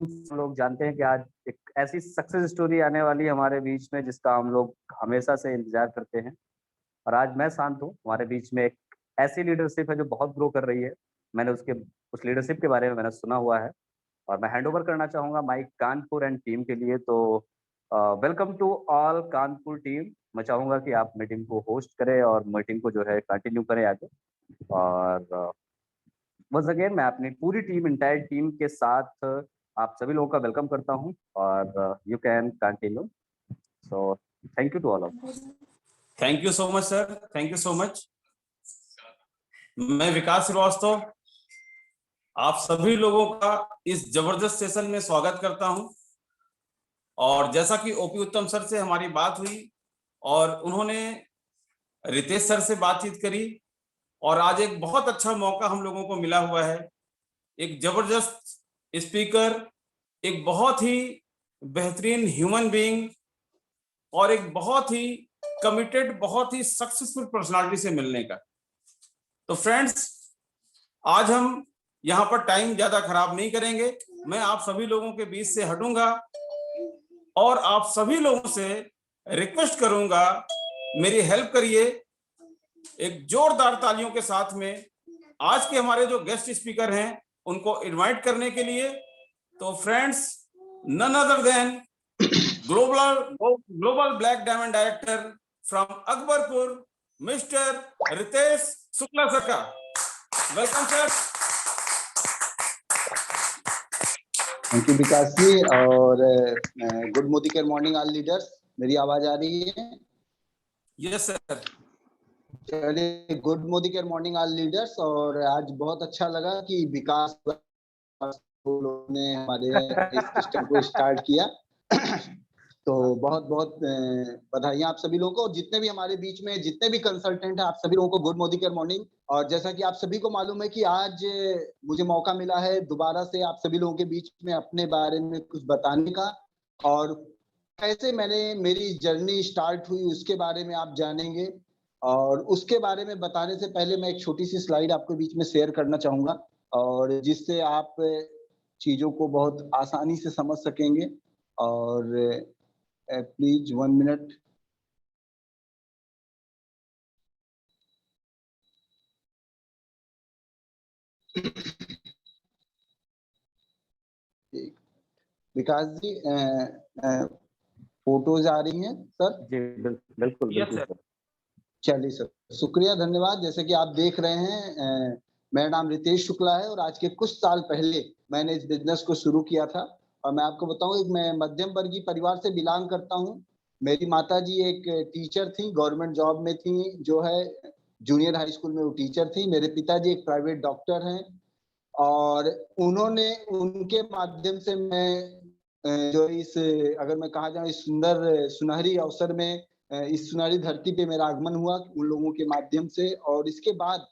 हम लोग जानते हैं कि आज एक ऐसी सक्सेस स्टोरी आने वाली है हमारे बीच में जिसका हम लोग हमेशा से इंतजार करते हैं। और आज मैं शांत हूँ, हमारे बीच में एक ऐसी लीडरशिप है जो बहुत ग्रो कर रही है। मैंने उस लीडरशिप के बारे में मैंने सुना हुआ है और मैं हैंड ओवर करना चाहूँगा माइक कानपुर एंड टीम के लिए। तो welcome to all Kanpur team. मैं चाहूँगा कि आप मीटिंग को होस्ट करें और मीटिंग को जो है कंटिन्यू करें आगे। और वंस अगेन मैं अपनी पूरी टीम इंटायर टीम के साथ आप सभी लोगों का वेलकम करता हूं और you can continue. So thank you to all of. Thank you so much sir, thank you so much. मैं विकास श्रीवास्तव आप सभी लोगों का इस जबरदस्त सेशन में स्वागत करता हूं। और जैसा कि ओपी उत्तम सर से हमारी बात हुई और उन्होंने रितेश सर से बातचीत करी और आज एक बहुत अच्छा मौका हम लोगों को मिला हुआ है। एक जबरदस्त स्पीकर, एक बहुत ही बेहतरीन ह्यूमन बीइंग और एक बहुत ही कमिटेड, बहुत ही सक्सेसफुल पर्सनालिटी से मिलने का। तो फ्रेंड्स, आज हम यहाँ पर टाइम ज्यादा खराब नहीं करेंगे। मैं आप सभी लोगों के बीच से हटूंगा और आप सभी लोगों से रिक्वेस्ट करूंगा, मेरी हेल्प करिए एक जोरदार तालियों के साथ में आज के हमारे जो गेस्ट स्पीकर हैं उनको इनवाइट करने के लिए। तो friends, none other than global black diamond director from Akbarpur, mister Ritesh Shukla sir का welcome sir. Thank you Vikas ji और गुड मोदिकर मॉर्निंग ऑल लीडर्स। मेरी आवाज आ रही है? Yes sir. चलिए, गुड मोदिकर मॉर्निंग ऑल लीडर्स। और आज बहुत अच्छा लगा कि विकास ने हमारे इस सिस्टम को स्टार्ट किया। तो बहुत बहुत बधाइयां आप सभी लोगों को। और जितने भी हमारे बीच में जितने भी कंसल्टेंट हैं, आप सभी लोगों को गुड मोदिकर मॉर्निंग। और जैसा कि आप सभी को मालूम है कि आज मुझे मौका मिला है दोबारा से आप सभी लोगों के बीच में अपने बारे में कुछ बताने का, और कैसे मैंने मेरी जर्नी स्टार्ट हुई उसके बारे में आप जानेंगे। और उसके बारे में बताने से पहले मैं एक छोटी सी स्लाइड आपके बीच में शेयर करना चाहूंगा, और जिससे आप चीजों को बहुत आसानी से समझ सकेंगे। और please 1 minute. Vikas ji, photos आ रही हैं सर? जी बिल्कुल बिल्कुल। चलिए सर, शुक्रिया, धन्यवाद। जैसे कि आप देख रहे हैं, मेरा नाम रितेश शुक्ला है और आज के कुछ साल पहले मैंने इस बिजनेस को शुरू किया था। और मैं आपको बताऊं, मैं मध्यम वर्गीय परिवार से बिलोंग करता हूं। मेरी माताजी एक टीचर थी, गवर्नमेंट जॉब में थी, जो है जूनियर हाई स्कूल में वो टीचर थी। मेरे पिताजी एक प्राइवेट डॉक्टर हैं और उन्होंने उनके माध्यम से मैं जो इस, अगर मैं कहा जाऊं, इस सुंदर सुनहरी अवसर में, इस सुनहरी धरती पे मेरा आगमन हुआ उन लोगों के माध्यम से। और इसके बाद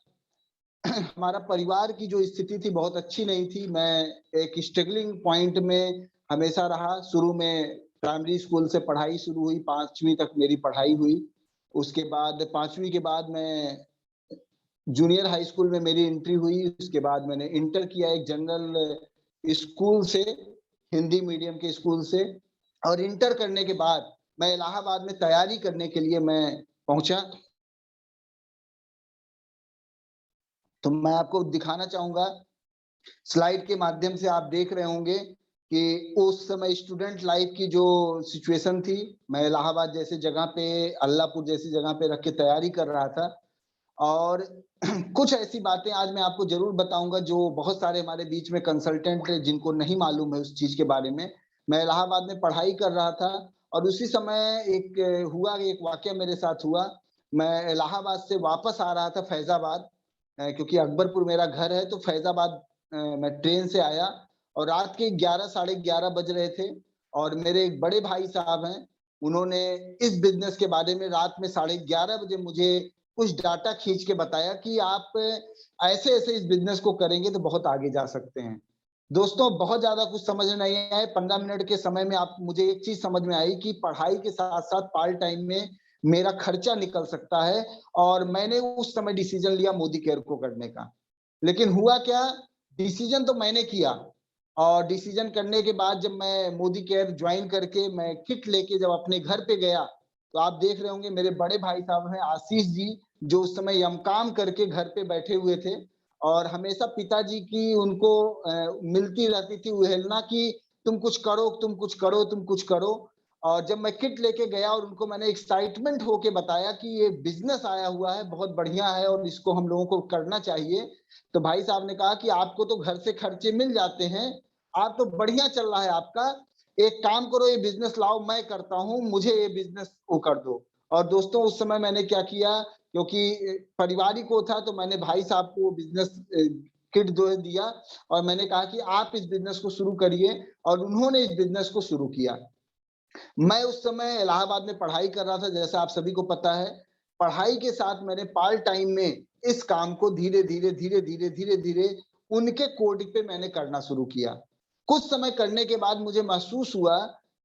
हमारा परिवार की जो स्थिति थी बहुत अच्छी नहीं थी। मैं एक स्ट्रगलिंग पॉइंट में हमेशा रहा। शुरू में प्राइमरी स्कूल से पढ़ाई शुरू हुई, 5वीं तक मेरी पढ़ाई हुई। उसके बाद 5वीं के बाद मैं जूनियर हाई स्कूल में मेरी एंट्री हुई। उसके बाद मैंने इंटर किया एक जनरल स्कूल से, हिंदी मीडियम के स्कूल से। और इंटर करने के बाद मैं इलाहाबाद में तैयारी करने के लिए मैं पहुंचा। तो मैं आपको दिखाना चाहूंगा, स्लाइड के माध्यम से आप देख रहे होंगे कि उस समय स्टूडेंट लाइफ की जो सिचुएशन थी, मैं इलाहाबाद जैसे जगह पे, अल्लाहपुर जैसी जगह पे रख के तैयारी कर रहा था। और कुछ ऐसी बातें आज मैं आपको जरूर बताऊंगा जो बहुत सारे हमारे बीच में कंसल्टेंट जिनको नहीं मालूम है उस चीज के बारे में। मैं इलाहाबाद में पढ़ाई कर रहा था और उसी समय एक वाकया मेरे साथ हुआ। मैं इलाहाबाद से वापस आ रहा था फैजाबाद, क्योंकि अकबरपुर मेरा घर है। तो फैजाबाद मैं ट्रेन से आया और रात के 11 साढ़े 11 बज रहे थे। और मेरे एक बड़े भाई साहब हैं, उन्होंने इस बिजनेस के बारे में रात में 11:30 बजे मुझे कुछ डाटा खींच के बताया कि आप ऐसे ऐसे इस बिजनेस को करेंगे तो बहुत आगे जा सकते हैं। दोस्तों, बहुत ज्यादा कुछ समझ में नहीं आया। 15 मिनट के समय में आप मुझे एक चीज समझ में आई कि पढ़ाई के साथ साथ पार्ट टाइम में मेरा खर्चा निकल सकता है। और मैंने उस समय डिसीजन लिया मोदी केयर को करने का। लेकिन हुआ क्या, डिसीजन तो मैंने किया और डिसीजन करने के बाद जब मैं मोदी केयर ज्वाइन करके मैं किट लेके जब अपने घर पे गया, तो आप देख रहे होंगे मेरे बड़े भाई साहब हैं आशीष जी, जो उस समय यमकाम करके घर पे बैठे हुए थे और हमेशा पिताजी की उनको मिलती रहती थी उहेलना कि तुम कुछ करो, तुम कुछ करो, तुम कुछ करो। और जब मैं किट लेके गया और उनको मैंने एक्साइटमेंट होके बताया कि ये बिजनेस आया हुआ है, बहुत बढ़िया है और इसको हम लोगों को करना चाहिए, तो भाई साहब ने कहा कि आपको तो घर से खर्चे मिल जाते हैं, आप तो बढ़िया चल रहा है आपका, एक काम करो ये बिजनेस लाओ, मैं करता हूँ, मुझे ये बिजनेस वो कर दो। और दोस्तों उस समय मैंने क्या किया, क्योंकि पारिवारिक वो था, तो मैंने भाई साहब को बिजनेस किट दो दिया और मैंने कहा कि आप इस बिजनेस को शुरू करिए और उन्होंने इस बिजनेस को शुरू किया। मैं उस समय इलाहाबाद में पढ़ाई कर रहा था, जैसा आप सभी को पता है। पढ़ाई के साथ मैंने पार्ट टाइम में इस काम को धीरे-धीरे उनके कोड पे मैंने करना शुरू किया। कुछ समय करने के बाद मुझे महसूस हुआ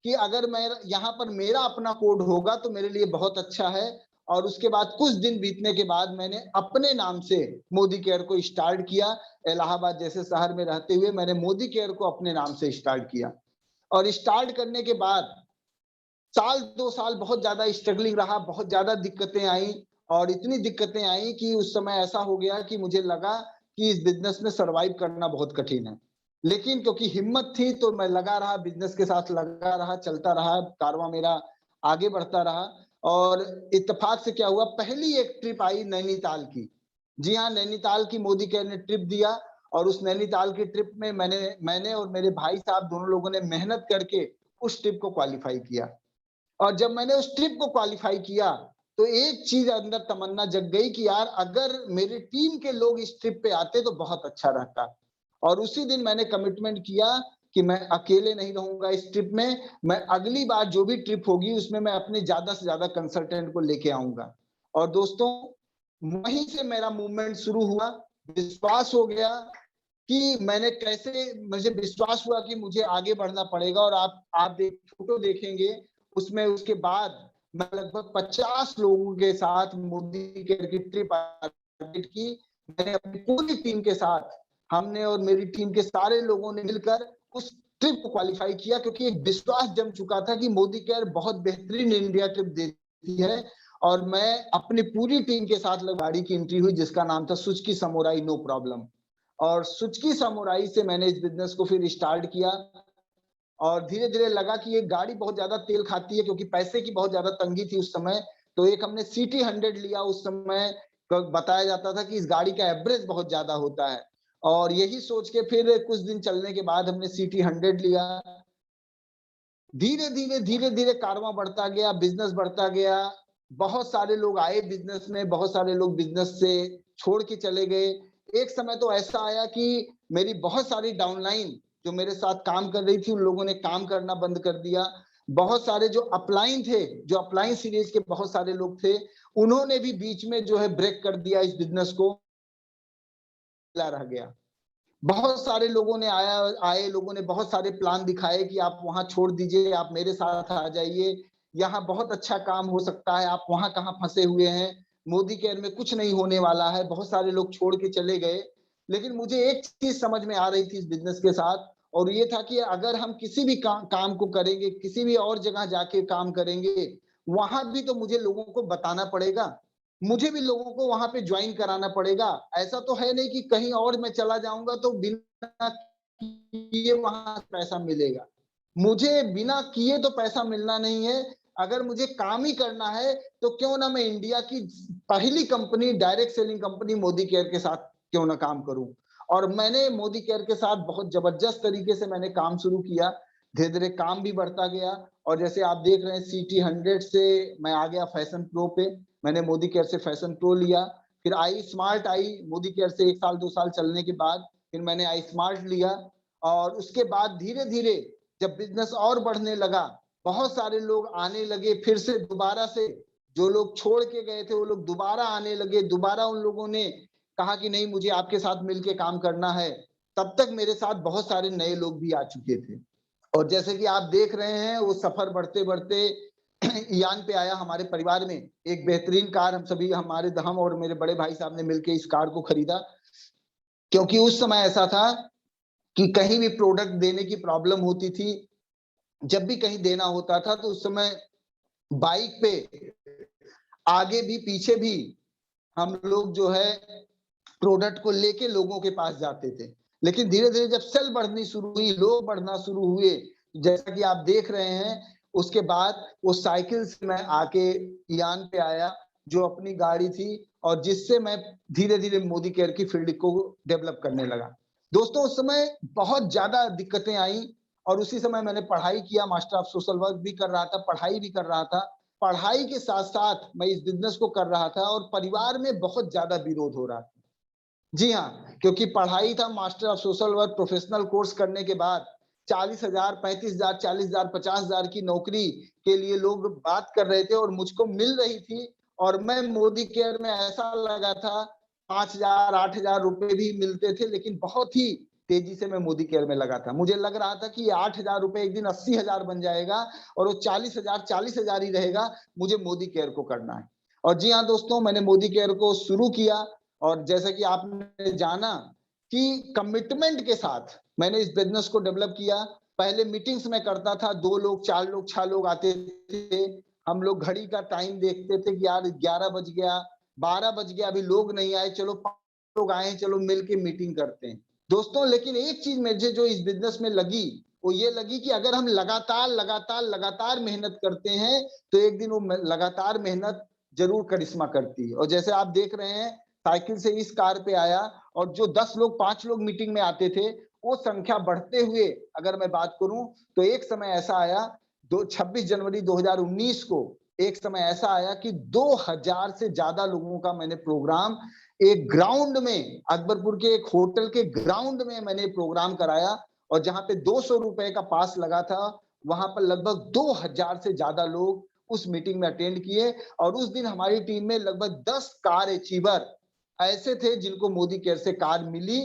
कि अगर मैं यहाँ पर मेरा अपना कोड होगा तो मेरे लिए बहुत अच्छा है। और उसके बाद कुछ दिन बीतने के बाद मैंने अपने नाम से मोदी केयर को स्टार्ट किया। इलाहाबाद जैसे शहर में रहते हुए मैंने मोदी केयर को अपने नाम से स्टार्ट किया। और स्टार्ट करने के बाद साल 2 साल बहुत ज्यादा स्ट्रगलिंग रहा, बहुत ज्यादा दिक्कतें आई और इतनी दिक्कतें आई कि उस समय ऐसा हो गया कि मुझे लगा कि इस बिजनेस में सर्वाइव करना बहुत कठिन है। लेकिन क्योंकि हिम्मत थी तो मैं लगा रहा, बिजनेस के साथ लगा रहा, चलता रहा, कारवां मेरा आगे बढ़ता रहा। और इत्तेफाक से क्या हुआ, पहली एक ट्रिप आई नैनीताल की। जी हाँ, नैनीताल की मोदी केयर ने ट्रिप दिया और उस नैनीताल की ट्रिप में मैंने और मेरे भाई साहब दोनों लोगों ने मेहनत करके उस ट्रिप को क्वालीफाई किया। और जब मैंने उस ट्रिप को क्वालीफाई किया, तो एक चीज़ अंदर तमन्ना जग गई कि यार अगर मेरी टीम के लोग इस ट्रिप पे आते तो बहुत अच्छा रहता। और उसी दिन मैंने कमिटमेंट किया कि मैं अकेले नहीं रहूँगा इस ट्रिप में, मैं अगली बार जो भी ट्रिप होगी उसमें मैं अपने ज़्यादा से ज़्यादा कंसल्टेंट को लेके आऊँगा। और दोस्तों, वहीं से मेरा मूवमेंट शुरू हुआ, विश्वास हो गया कि मैंने कैसे मुझे विश्वास हुआ कि मुझे आगे बढ़ना पड़ेगा। और आप फोटो देखेंगे उसमें, उसके बाद मैं लगभग 50 लोगों के साथ मोदी केयर की ट्रिप ऑर्गेनाइज की। मैंने अपनी पूरी टीम के साथ, हमने और मेरी टीम के सारे लोगों ने मिलकर उस ट्रिप को क्वालीफाई किया, क्योंकि एक विश्वास जम चुका था कि मोदी केयर बहुत बेहतरीन इंडिया ट्रिप देती है। और मैं अपनी पूरी टीम के साथ गाड़ी की एंट्री हुई जिसका नाम था सुजुकी समुराई नो प्रॉब्लम। और सुजुकी समुराई से मैंने इस बिजनेस को फिर स्टार्ट किया और धीरे-धीरे लगा कि ये गाड़ी बहुत ज़्यादा तेल खाती है, क्योंकि पैसे की बहुत ज़्यादा तंगी थी उस समय। तो एक हमने सिटी 100 लिया, उस समय बताया जाता था कि इस गाड़ी का एवरेज बहुत ज़्यादा होता है। और यही सोच के फिर कुछ दिन चलने के बाद हमने सिटी 100 लिया। धीरे-धीरे कारवां बढ़ता गया, बिज़नेस बढ़ता गया। बहुत सारे लोग आए बिज़नेस में, बहुत सारे लोग बिज़नेस से छोड़ के चले गए। एक समय तो ऐसा आया कि मेरी बहुत सारी डाउनलाइन जो मेरे साथ काम कर रही थी, उन लोगों ने काम करना बंद कर दिया। बहुत सारे जो अपलाइन थे, जो अपलाइन सीरीज के बहुत सारे लोग थे, उन्होंने भी बीच में जो है ब्रेक कर दिया इस बिज़नेस को, रह गया। बहुत सारे लोगों ने आए लोगों ने बहुत सारे प्लान दिखाए कि आप वहाँ छोड़ दीजिए, आप मेरे साथ आ जाइए, यहाँ बहुत अच्छा काम हो सकता है, आप वहाँ कहाँ फँसे हुए हैं, मोदी केयर में कुछ नहीं होने वाला है। बहुत सारे लोग छोड़ के चले गए। लेकिन मुझे एक चीज़ समझ में आ रही थी इस बिज़नेस के साथ, और ये था कि अगर हम किसी भी काम को करेंगे, किसी भी और जगह जाके काम करेंगे, वहाँ भी तो मुझे लोगों को बताना पड़ेगा। मुझे भी लोगों को वहाँ पे जॉइन कराना पड़ेगा। ऐसा तो है नहीं कि कहीं और मैं चला जाऊँगा तो बिना किए वहाँ पैसा मिलेगा। मुझे बिना किए तो पैसा मिलना नहीं है। अगर मुझे काम ही करना है तो क्यों ना मैं इंडिया की पहली company, direct selling company Modi care के साथ क्यों ना काम करूँ। और मैंने मोदी केयर के साथ बहुत ज़बरदस्त तरीके से मैंने काम शुरू किया। धीरे-धीरे काम भी बढ़ता गया और जैसे आप देख रहे हैं सिटी 100 से मैं आ गया फैशन प्रो पे। मैंने मोदी केयर से फैशन प्रो लिया, फिर आई स्मार्ट आई मोदी केयर से 1 साल 2 साल चलने के बाद, फिर मैंने आई स्मार्ट लिया। और उसके बाद धीरे-धीरे जब बिज़नेस और बढ़ने लगा, बहुत सारे लोग आने लगे फिर से दोबारा से, जो लोग छोड़ के गए थे वो लोग दोबारा आने लगे, दोबारा उन लोगों ने कहा कि नहीं मुझे आपके साथ मिलके काम करना है। तब तक मेरे साथ बहुत सारे नए लोग भी आ चुके थे। और जैसे कि आप देख रहे हैं वो सफर बढ़ते-बढ़ते ईयान पे आया हमारे परिवार में। एक बेहतरीन कार हम और मेरे बड़े भाई साहब ने मिलके इस कार को खरीदा। क्योंकि उस समय ऐसा था कि कहीं भी प्रोडक्ट देने की प्रॉब्लम होती थी, जब भी कहीं देना होता था तो उस समय बाइक पे आगे भी पीछे भी हम लोग जो है प्रोडक्ट को लेके लोगों के पास जाते थे। लेकिन धीरे-धीरे जब सेल बढ़नी शुरू हुई, लोग बढ़ना शुरू हुए, जैसा कि आप देख रहे हैं, उसके बाद वो साइकिल से मैं आके यान पे आया, जो अपनी गाड़ी थी और जिससे मैं धीरे-धीरे मोदी केयर की फील्ड को डेवलप करने लगा। दोस्तों, उस समय बहुत ज़्यादा दिक्कतें आईं और उसी समय मैंने पढ़ाई किया, मास्टर ऑफ सोशल वर्क भी कर रहा था, पढ़ाई भी कर रहा था। पढ़ाई के साथ-साथ मैं इस बिज़नेस को कर रहा था और परिवार में बहुत ज़्यादा विरोध हो रहा था। जी हाँ, क्योंकि पढ़ाई था master of social work professional course करने के बाद 40,000, 35,000, 40,000, 50,000 की नौकरी के लिए लोग बात कर रहे थे और मुझको मिल रही थी और मैं मोदी केयर में ऐसा लगा था 5,000, 8,000 रुपए भी मिलते थे, लेकिन बहुत ही तेजी से मैं मोदी केयर में लगा था। मुझे लग रहा था कि ये 8,000 रुपए एक दिन 80,000 बन जाएगा और वो 40,000 ही रहेगा, मुझे मोदी केयर को करना है। और जी हाँ दोस्तों, मैंने मोदी केयर को शुरू किया और जैसा कि आपने जाना कि कमिटमेंट के साथ मैंने इस बिज़नेस को डेवलप किया। पहले मीटिंग्स में करता था, 2 लोग, 4 लोग, 6 लोग आते थे। हम लोग घड़ी का टाइम देखते थे कि यार 11 बज गया, 12 बज गया, अभी लोग नहीं आए, चलो 5 लोग आए हैं, चलो मिल के मीटिंग करते हैं। दोस्तों, लेकिन एक चीज़ मुझे जो इस बिज़नेस में लगी, वो ये लगी कि अगर हम लगातार मेहनत करते हैं, तो एक दिन वो लगातार मेहनत ज़रूर करिश्मा करती है। और जैसे आप देख रहे हैं, साइकिल से इस कार पे आया और जो 10 लोग 5 लोग मीटिंग में आते थे, वो संख्या बढ़ते हुए अगर मैं बात करूं तो एक समय ऐसा आया 26 जनवरी 2019 को एक समय ऐसा आया कि 2000 से ज्यादा लोगों का मैंने प्रोग्राम एक ग्राउंड में अकबरपुर के एक होटल के ग्राउंड में मैंने प्रोग्राम कराया और जहां पे 200 रुपए का पास लगा था वहां पर लगभग 2000 से ज्यादा लोग उस मीटिंग में अटेंड किए और उस दिन हमारी टीम में लगभग 10 कार अचीवर ऐसे थे जिनको मोदी केयर से कार मिली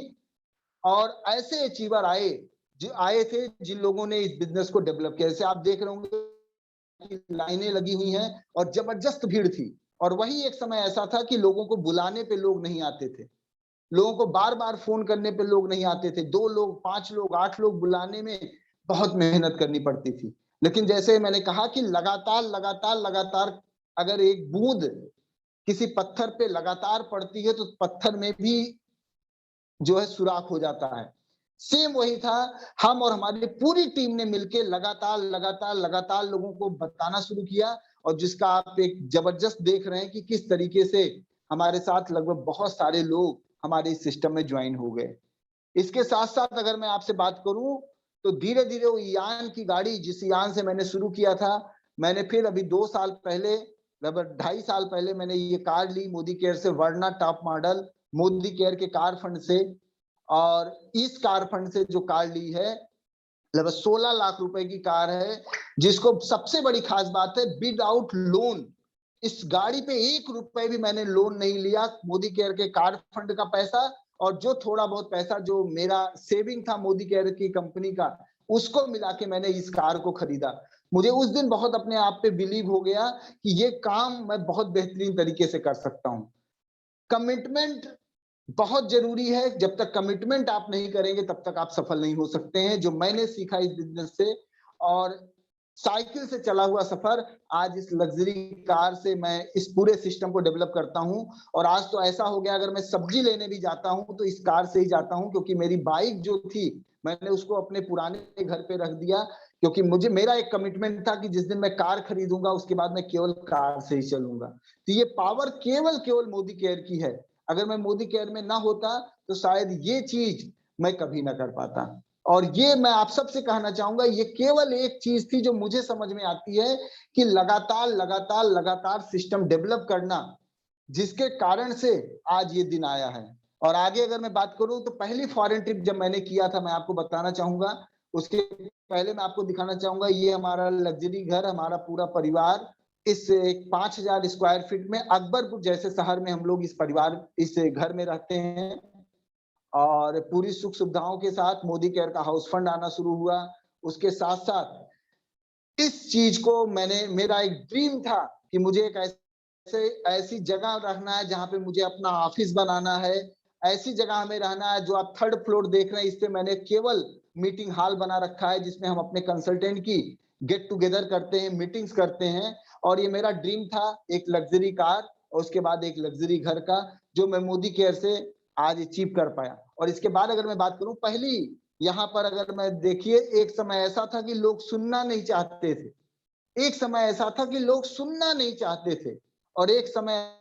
और ऐसे अचीवर आए जो आए थे जिन लोगों ने इस बिजनेस को डेवलप किया। जैसे आप देख रहे होंगे कि लाइनें लगी हुई हैं और जबरदस्त भीड़ थी और वही एक समय ऐसा था कि लोगों को बुलाने पे लोग नहीं आते थे। लोगों को बार-बार फ़ोन करने पे लोग नहीं आते थे। 2 लोग, 5 लोग, 8 लोग बुलाने में बहुत मेहनत करनी पड़ती थी। लेकिन जैसे मैंने कहा कि लगातार अगर एक बूँद किसी पत्थर पे लगातार पड़ती है तो पत्थर में भी जो है सुराख हो जाता है। सेम वही था, हम और हमारी पूरी टीम ने मिलके लगातार लोगों को बताना शुरू किया और जिसका आप एक जबरदस्त देख रहे हैं कि किस तरीके से हमारे साथ लगभग बहुत सारे लोग हमारे इस सिस्टम में ज्वाइन हो गए। इसके साथ-साथ अगर मैं आपसे बात करूँ, तो धीरे-धीरे वो यान की गाड़ी जिस यान से मैंने शुरू किया था, मैंने फिर अभी 2 साल पहले लगभग 2.5 साल पहले मैंने ये कार ली मोदी केयर से वर्ना टॉप मॉडल, मोदी केयर के कार फंड से और इस कार फंड से जो कार ली है, लगभग 16 लाख रुपए की कार है, जिसको सबसे बड़ी खास बात है विदाउट लोन। इस गाड़ी पे 1 रुपए भी मैंने लोन नहीं लिया, मोदी केयर के कार फंड का पैसा और जो थोड़ा बहुत पैसा जो मेरा सेविंग था मोदी केयर की कंपनी का, उसको मिला के मैंने इस कार को खरीदा। मुझे उस दिन बहुत अपने आप पे बिलीव हो गया कि ये काम मैं बहुत बेहतरीन तरीके से कर सकता हूँ। कमिटमेंट बहुत ज़रूरी है, जब तक कमिटमेंट आप नहीं करेंगे तब तक आप सफल नहीं हो सकते हैं, जो मैंने सीखा इस बिज़नेस से और साइकिल से चला हुआ सफ़र आज इस लग्ज़री कार से मैं इस पूरे सिस्टम को डेवलप करता हूँ और आज तो ऐसा हो गया अगर मैं सब्ज़ी लेने भी जाता हूँ, तो इस कार से ही जाता हूँ क्योंकि मेरी बाइक जो थी, मैंने उसको अपने पुराने घर पे रख दिया क्योंकि मुझे मेरा एक कमिटमेंट था कि जिस दिन मैं कार खरीदूँगा, उसके बाद मैं केवल कार से ही चलूँगा। तो ये पावर केवल मोदी केयर की है। अगर मैं मोदी केयर में ना होता तो शायद ये चीज मैं कभी ना कर पाता और ये मैं आप सबसे कहना चाहूंगा ये केवल एक चीज थी जो मुझे समझ में आती है कि लगातार सिस्टम डेवलप करना जिसके कारण से आज ये दिन आया है और आगे अगर मैं बात करूं तो पहली फॉरेन ट्रिप जब मैंने किया था मैं आपको बताना चाहूंगा उसके पहले मैं आपको दिखाना चाहूंगा ये हमारा लग्जरी घर हमारा पूरा परिवार इस एक 5,000 स्क्वायर फीट में अकबरपुर जैसे शहर में हम लोग इस घर में रहते हैं और पूरी सुख सुविधाओं के साथ मोदी केयर का हाउस फंड आना शुरू हुआ। उसके साथ-साथ इस चीज को मैंने मेरा एक ड्रीम था कि मुझे एक ऐसी जगह रखना है जहाँ पे मुझे अपना ऑफिस बनाना है, ऐसी जगह हमें रहना है। जो आप 3rd फ्लोर देख रहे हैं, इस पे मैंने केवल मीटिंग हॉल बना रखा है, जिसमें हम अपने कंसल्टेंट की गेट टुगेदर करते हैं, मीटिंग्स करते हैं। और ये मेरा ड्रीम था, एक लग्जरी कार और उसके बाद एक लग्जरी घर का, जो मैं मोदी केयर से आज अचीव कर पाया। और इसके बाद अगर मैं बात करूं, पहली यहाँ पर अगर मैं देखिए, एक समय ऐसा था कि लोग सुनना नहीं चाहते थे, एक समय ऐसा था कि लोग सुनना नहीं चाहते थे, और एक समय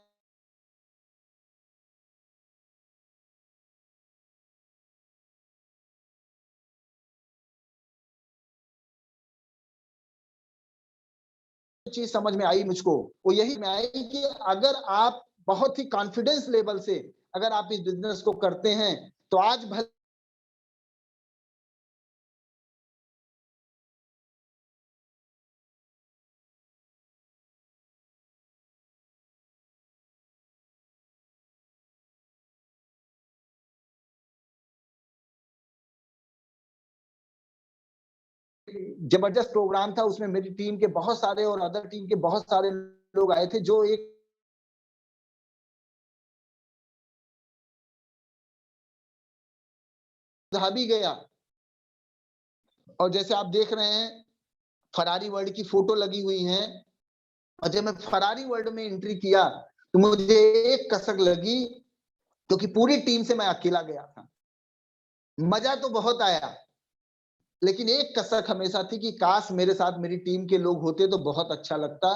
चीज समझ में आई मुझको, वो यही में आई कि अगर आप बहुत ही कॉन्फिडेंस लेवल से अगर आप इस बिजनेस को करते हैं, तो आज भले जबरदस्त प्रोग्राम था, उसमें मेरी टीम के बहुत सारे और अदर टीम के बहुत सारे लोग आए थे, जो एक भी गया। और जैसे आप देख रहे हैं, फरारी वर्ल्ड की फोटो लगी हुई है, और जब मैं फरारी वर्ल्ड में एंट्री किया तो मुझे एक कसक लगी, क्योंकि पूरी टीम से मैं अकेला गया था। मजा तो बहुत आया, लेकिन एक कसक हमेशा थी कि काश मेरे साथ मेरी टीम के लोग होते तो बहुत अच्छा लगता।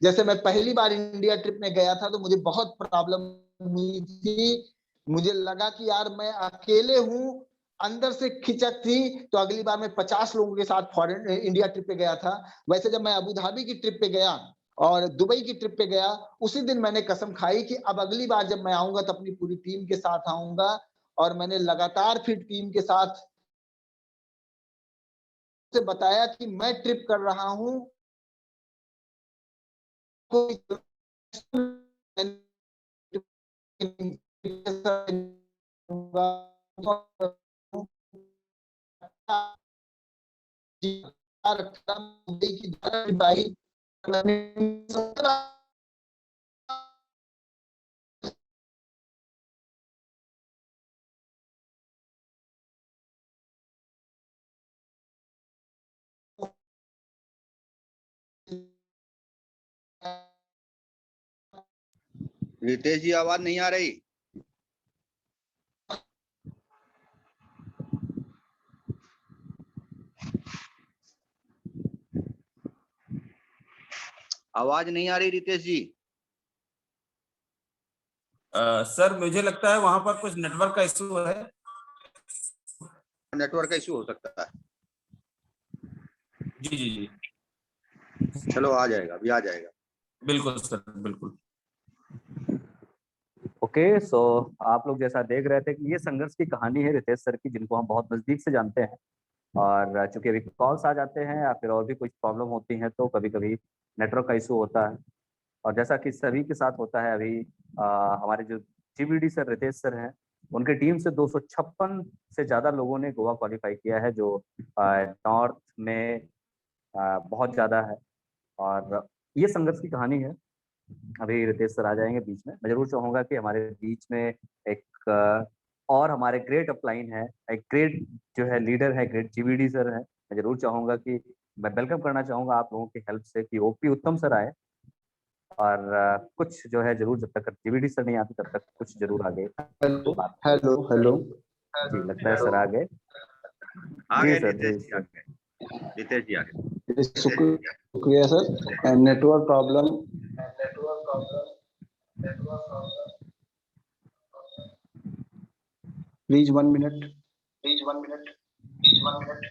जैसे मैं पहली बार इंडिया ट्रिप में गया था, तो मुझे बहुत प्रॉब्लम हुई थी, मुझे लगा कि यार मैं अकेले हूं, अंदर से खिचक थी। तो अगली बार मैं 50 लोगों के साथ फॉरेन इंडिया ट्रिप पे गया था। वैसे जब मैं अबू धाबी की ट्रिप पे गया और दुबई की ट्रिप पे गया, उसी दिन मैंने कसम खाई कि अब अगली बार जब मैं आऊंगा तो अपनी पूरी टीम के साथ आऊंगा। और मैंने लगातार फिर टीम के साथ से बताया कि मैं ट्रिप कर रहा हूं, कोई रितेश जी, आवाज नहीं आ रही। आवाज नहीं आ रही रितेश जी। सर मुझे लगता है वहां पर कुछ नेटवर्क का इशू है। नेटवर्क का इशू हो सकता है। जी जी जी, चलो आ जाएगा, अभी आ जाएगा। बिल्कुल सर, बिल्कुल। ओके, सो आप लोग जैसा देख रहे थे कि ये संघर्ष की कहानी है रितेश सर की, जिनको हम बहुत नज़दीक से जानते हैं। और चूंकि अभी कॉल्स आ जाते हैं या फिर और भी कुछ प्रॉब्लम होती हैं, तो कभी कभी नेटवर्क का इशू होता है। और जैसा कि सभी के साथ होता है, अभी हमारे जो जीबीडी सर रितेश सर हैं, उनकी टीम से 256 से ज़्यादा लोगों ने गोवा क्वालिफाई किया है, जो नॉर्थ में बहुत ज़्यादा है। और ये संघर्ष की कहानी है। अभी रितेश सर आ जाएंगे बीच में। मैं जरूर चाहूँगा कि हमारे बीच में एक और हमारे ग्रेट अपलाइन है, एक ग्रेट जो है लीडर है, ग्रेट जीबीडी सर है। मैं जरूर चाहूँगा कि मैं वेलकम करना चाहूँगा आप लोगों की हेल्प से कि ओपी उत्तम सर आए। और कुछ जो है जरूर, जब तक जीबीडी सर नहीं आते तब तक कुछ जरूर आगे। हेलो हेलो जी, लगता है सर आ गए। आ जी गए सर, रितेश जी जी, आ सर। गए। रितेश जी आ गए। शुक्रिया sir. Network problem, please 1 minute, please 1 minute, please 1 minute.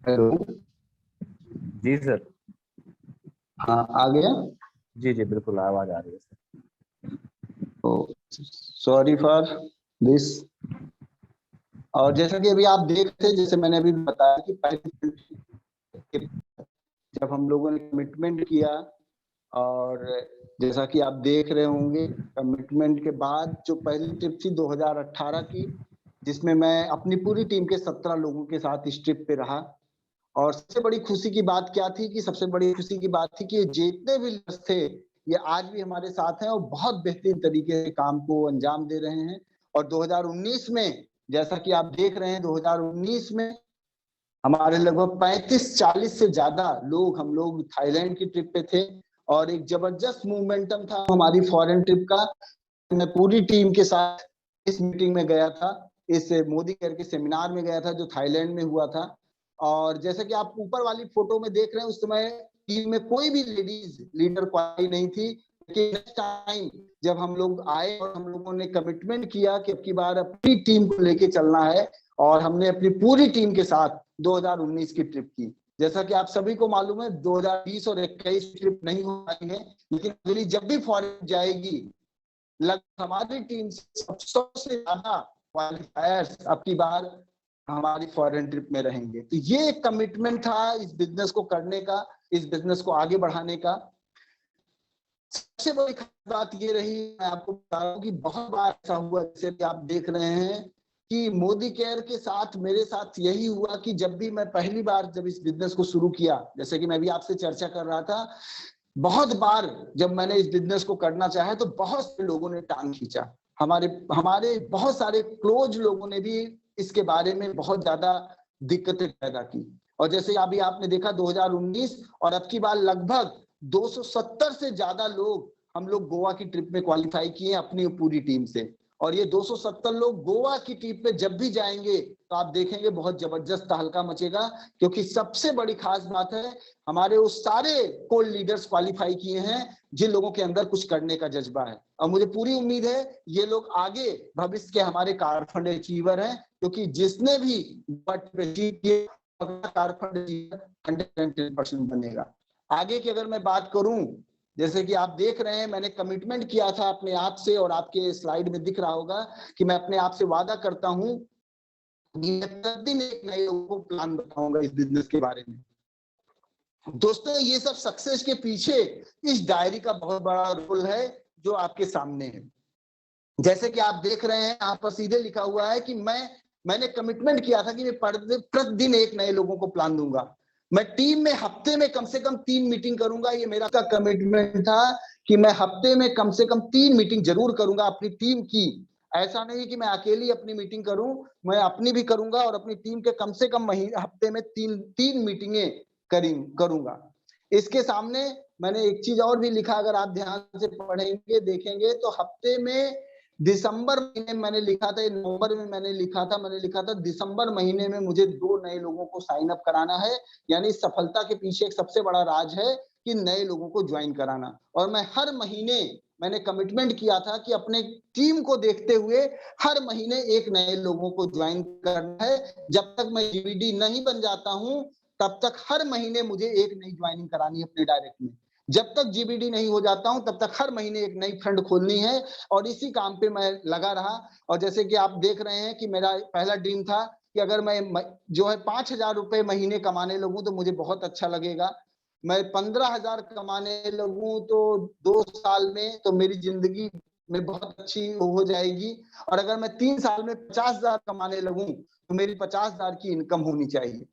Hello, जी सर। हाँ आ गया। जी जी, बिल्कुल आवाज आ रही है सर। तो सॉरी फॉर दिस। और जैसा कि अभी आप देख रहे, जैसे मैंने अभी बताया कि पहले जब हम लोगों ने कमिटमेंट किया, और जैसा कि आप देख रहे होंगे, कमिटमेंट के बाद जो पहली ट्रिप थी 2018 की, जिसमें मैं अपनी पूरी टीम के 17 लोगों के साथ इस ट्रिप पे रहा। और सबसे बड़ी खुशी की बात क्या थी कि सबसे बड़ी खुशी की बात थी कि जितने भी लीडर्स थे ये आज भी हमारे साथ हैं और बहुत बेहतरीन तरीके से काम को अंजाम दे रहे हैं। और 2019 में जैसा कि आप देख रहे हैं 2019 में हमारे लगभग 35-40 से ज्यादा लोग हम लोग थाईलैंड की ट्रिप पे थे और एक जबरदस्त मूवमेंटम था हमारी फॉरेन ट्रिप का। मैं पूरी टीम के साथ इस मीटिंग में गया था, इस मोदी केयर के सेमिनार में गया था जो थाईलैंड में हुआ था। और जैसे कि आप ऊपर वाली फोटो में देख रहे हैं उस समय टीम में कोई भी लेडीज लीडर क्वालिटी नहीं थी। लेकिन नेक्स्ट टाइम जब हम लोग आए और हम लोगों ने कमिटमेंट किया कि अब की बार अपनी टीम को लेके चलना है और हमने अपनी पूरी टीम के साथ 2019 की ट्रिप की। जैसा कि आप सभी को मालूम है 2020 और 21 ट्रिप नहीं हो पाई है, लेकिन अगली जब भी फॉरेन जाएगी लगभग हमारी टीम से सबसे ज्यादा क्वालिफायर्स अब की बार हमारी फॉरेन ट्रिप में रहेंगे। तो ये एक कमिटमेंट था इस बिजनेस को करने का, इस बिजनेस को आगे बढ़ाने का। सबसे बड़ी बात ये रही, मैं आपको बता रहा हूँ कि बहुत बार ऐसा हुआ जैसे कि आप देख रहे हैं कि मोदी केयर के साथ मेरे साथ यही हुआ कि जब भी मैं पहली बार जब इस बिजनेस को शुरू किया, जैसे कि मैं भी आपसे चर्चा कर रहा था, बहुत बार जब मैंने इस बिजनेस को करना चाहा तो बहुत से लोगों ने टांग खींचा। हमारे बहुत सारे क्लोज लोगों ने भी इसके बारे में बहुत ज्यादा दिक्कतें पैदा की। और जैसे अभी आपने देखा 2019 और अब की बार लगभग 270 से ज्यादा लोग हम लोग गोवा की ट्रिप में क्वालिफाई किए अपनी पूरी टीम से। और ये 270 लोग गोवा की ट्रिप पे जब भी जाएंगे तो आप देखेंगे बहुत जबरदस्त तहलका मचेगा, क्योंकि सबसे बड़ी खास बात है हमारे उस सारे कोल लीडर्स क्वालिफाई किए हैं जिन लोगों के अंदर कुछ करने का जज्बा है। और मुझे पूरी उम्मीद है ये लोग आगे भविष्य के हमारे कारफंड अचीवर हैं, क्योंकि जिसने भी कारफंड अचीवर 110% बनेगा। आगे की अगर मैं बात करूं, जैसे कि आप देख रहे हैं मैंने कमिटमेंट किया था अपने आप से और आपके स्लाइड में दिख रहा होगा कि मैं अपने आप से वादा करता हूं प्रतिदिन एक नए लोगों को प्लान बताऊंगा इस बिजनेस के बारे में। दोस्तों ये सब सक्सेस के पीछे इस डायरी का बहुत बड़ा रोल है जो आपके सामने है। जैसे कि आप देख रहे हैं यहाँ पर सीधे लिखा हुआ है कि मैंने कमिटमेंट किया था कि मैं प्रतिदिन एक नए लोगों को प्लान दूंगा। मैं टीम में हफ्ते में कम से कम 3 मीटिंग करूंगा, ये मेरा कमिटमेंट था कि मैं हफ्ते में कम से कम 3 मीटिंग जरूर करूंगा अपनी टीम की। ऐसा नहीं कि मैं अकेली अपनी मीटिंग करूं, मैं अपनी भी करूंगा और अपनी टीम के कम से कम हफ्ते में तीन मीटिंगें करूंगा। इसके सामने मैंने एक चीज और भी लिखा, अगर आप ध्यान से पढ़ेंगे देखेंगे तो हफ्ते में दिसंबर महीने मैंने लिखा था, नवंबर में मैंने लिखा था दिसंबर महीने में मुझे 2 नए लोगों को साइन अप कराना है। यानी सफलता के पीछे एक सबसे बड़ा राज है कि नए लोगों को ज्वाइन कराना। और मैं हर महीने मैंने कमिटमेंट किया था कि अपने टीम को देखते हुए हर महीने एक नए लोगों को ज्वाइन करना है। जब तक मैं जीवीडी नहीं बन जाता हूं तब तक हर महीने मुझे एक नई ज्वाइनिंग करानी है अपने डायरेक्ट में। जब तक जीबीडी नहीं हो जाता हूं तब तक हर महीने एक नई फंड खोलनी है और इसी काम पे मैं लगा रहा। और जैसे कि आप देख रहे हैं कि मेरा पहला ड्रीम था कि अगर मैं जो है 5,000 रुपए महीने कमाने लगूं तो मुझे बहुत अच्छा लगेगा। मैं 15,000 कमाने लगूं तो 2 साल में तो मेरी जिंदगी में बहुत अच्छी हो जाएगी। और अगर मैं 3 साल में 50,000 कमाने लगूं तो मेरी 50,000 की इनकम होनी चाहिए।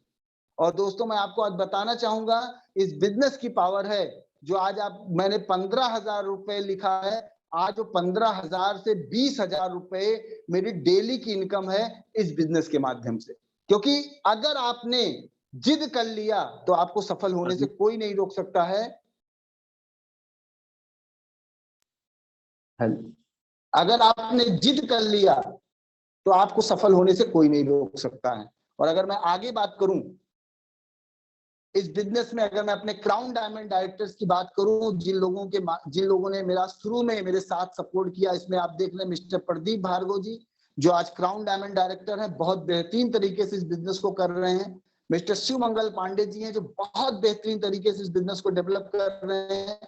और दोस्तों मैं आपको आज बताना चाहूंगा इस बिजनेस की पावर है जो आज मैंने 15,000 रुपए लिखा है, आज वो 15,000 से 20,000 रुपए मेरी डेली की इनकम है इस बिजनेस के माध्यम से। क्योंकि अगर आपने जिद कर लिया तो आपको सफल होने से कोई नहीं रोक सकता है। अगर आपने जिद कर लिया तो आपको सफल होने से कोई नहीं रोक सकता है। और अगर मैं आगे बात करूं इस बिजनेस में, अगर मैं अपने क्राउन डायमंड डायरेक्टर्स की बात करूं, जिन लोगों ने मेरा शुरू में मेरे साथ सपोर्ट किया, इसमें आप देख लें मिस्टर प्रदीप भार्गव जी जो आज क्राउन डायमंड डायरेक्टर हैं, बहुत बेहतरीन तरीके से इस बिजनेस को कर रहे हैं। मिस्टर शिव मंगल पांडे जी हैं जो बहुत बेहतरीन तरीके से इस बिजनेस को डेवलप कर रहे हैं।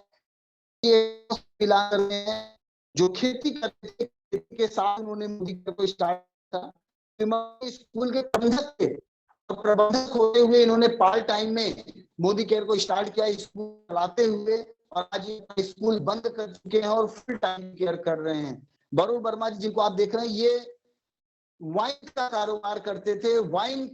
जो खेती करते थे, खेती के साथ उन्होंने मोदी को स्टार्ट किया। स्कूल के प्रबंधक होते हुए इन्होंने पार्ट टाइम में मोदी केयर को स्टार्ट किया, स्कूल चलाते हुए, और आज ये स्कूल बंद कर चुके हैं और फुल टाइम केयर कर रहे हैं। वरुण वर्मा जी जिनको आप देख रहे हैं, ये वाइन का कारोबार करते थे, वाइन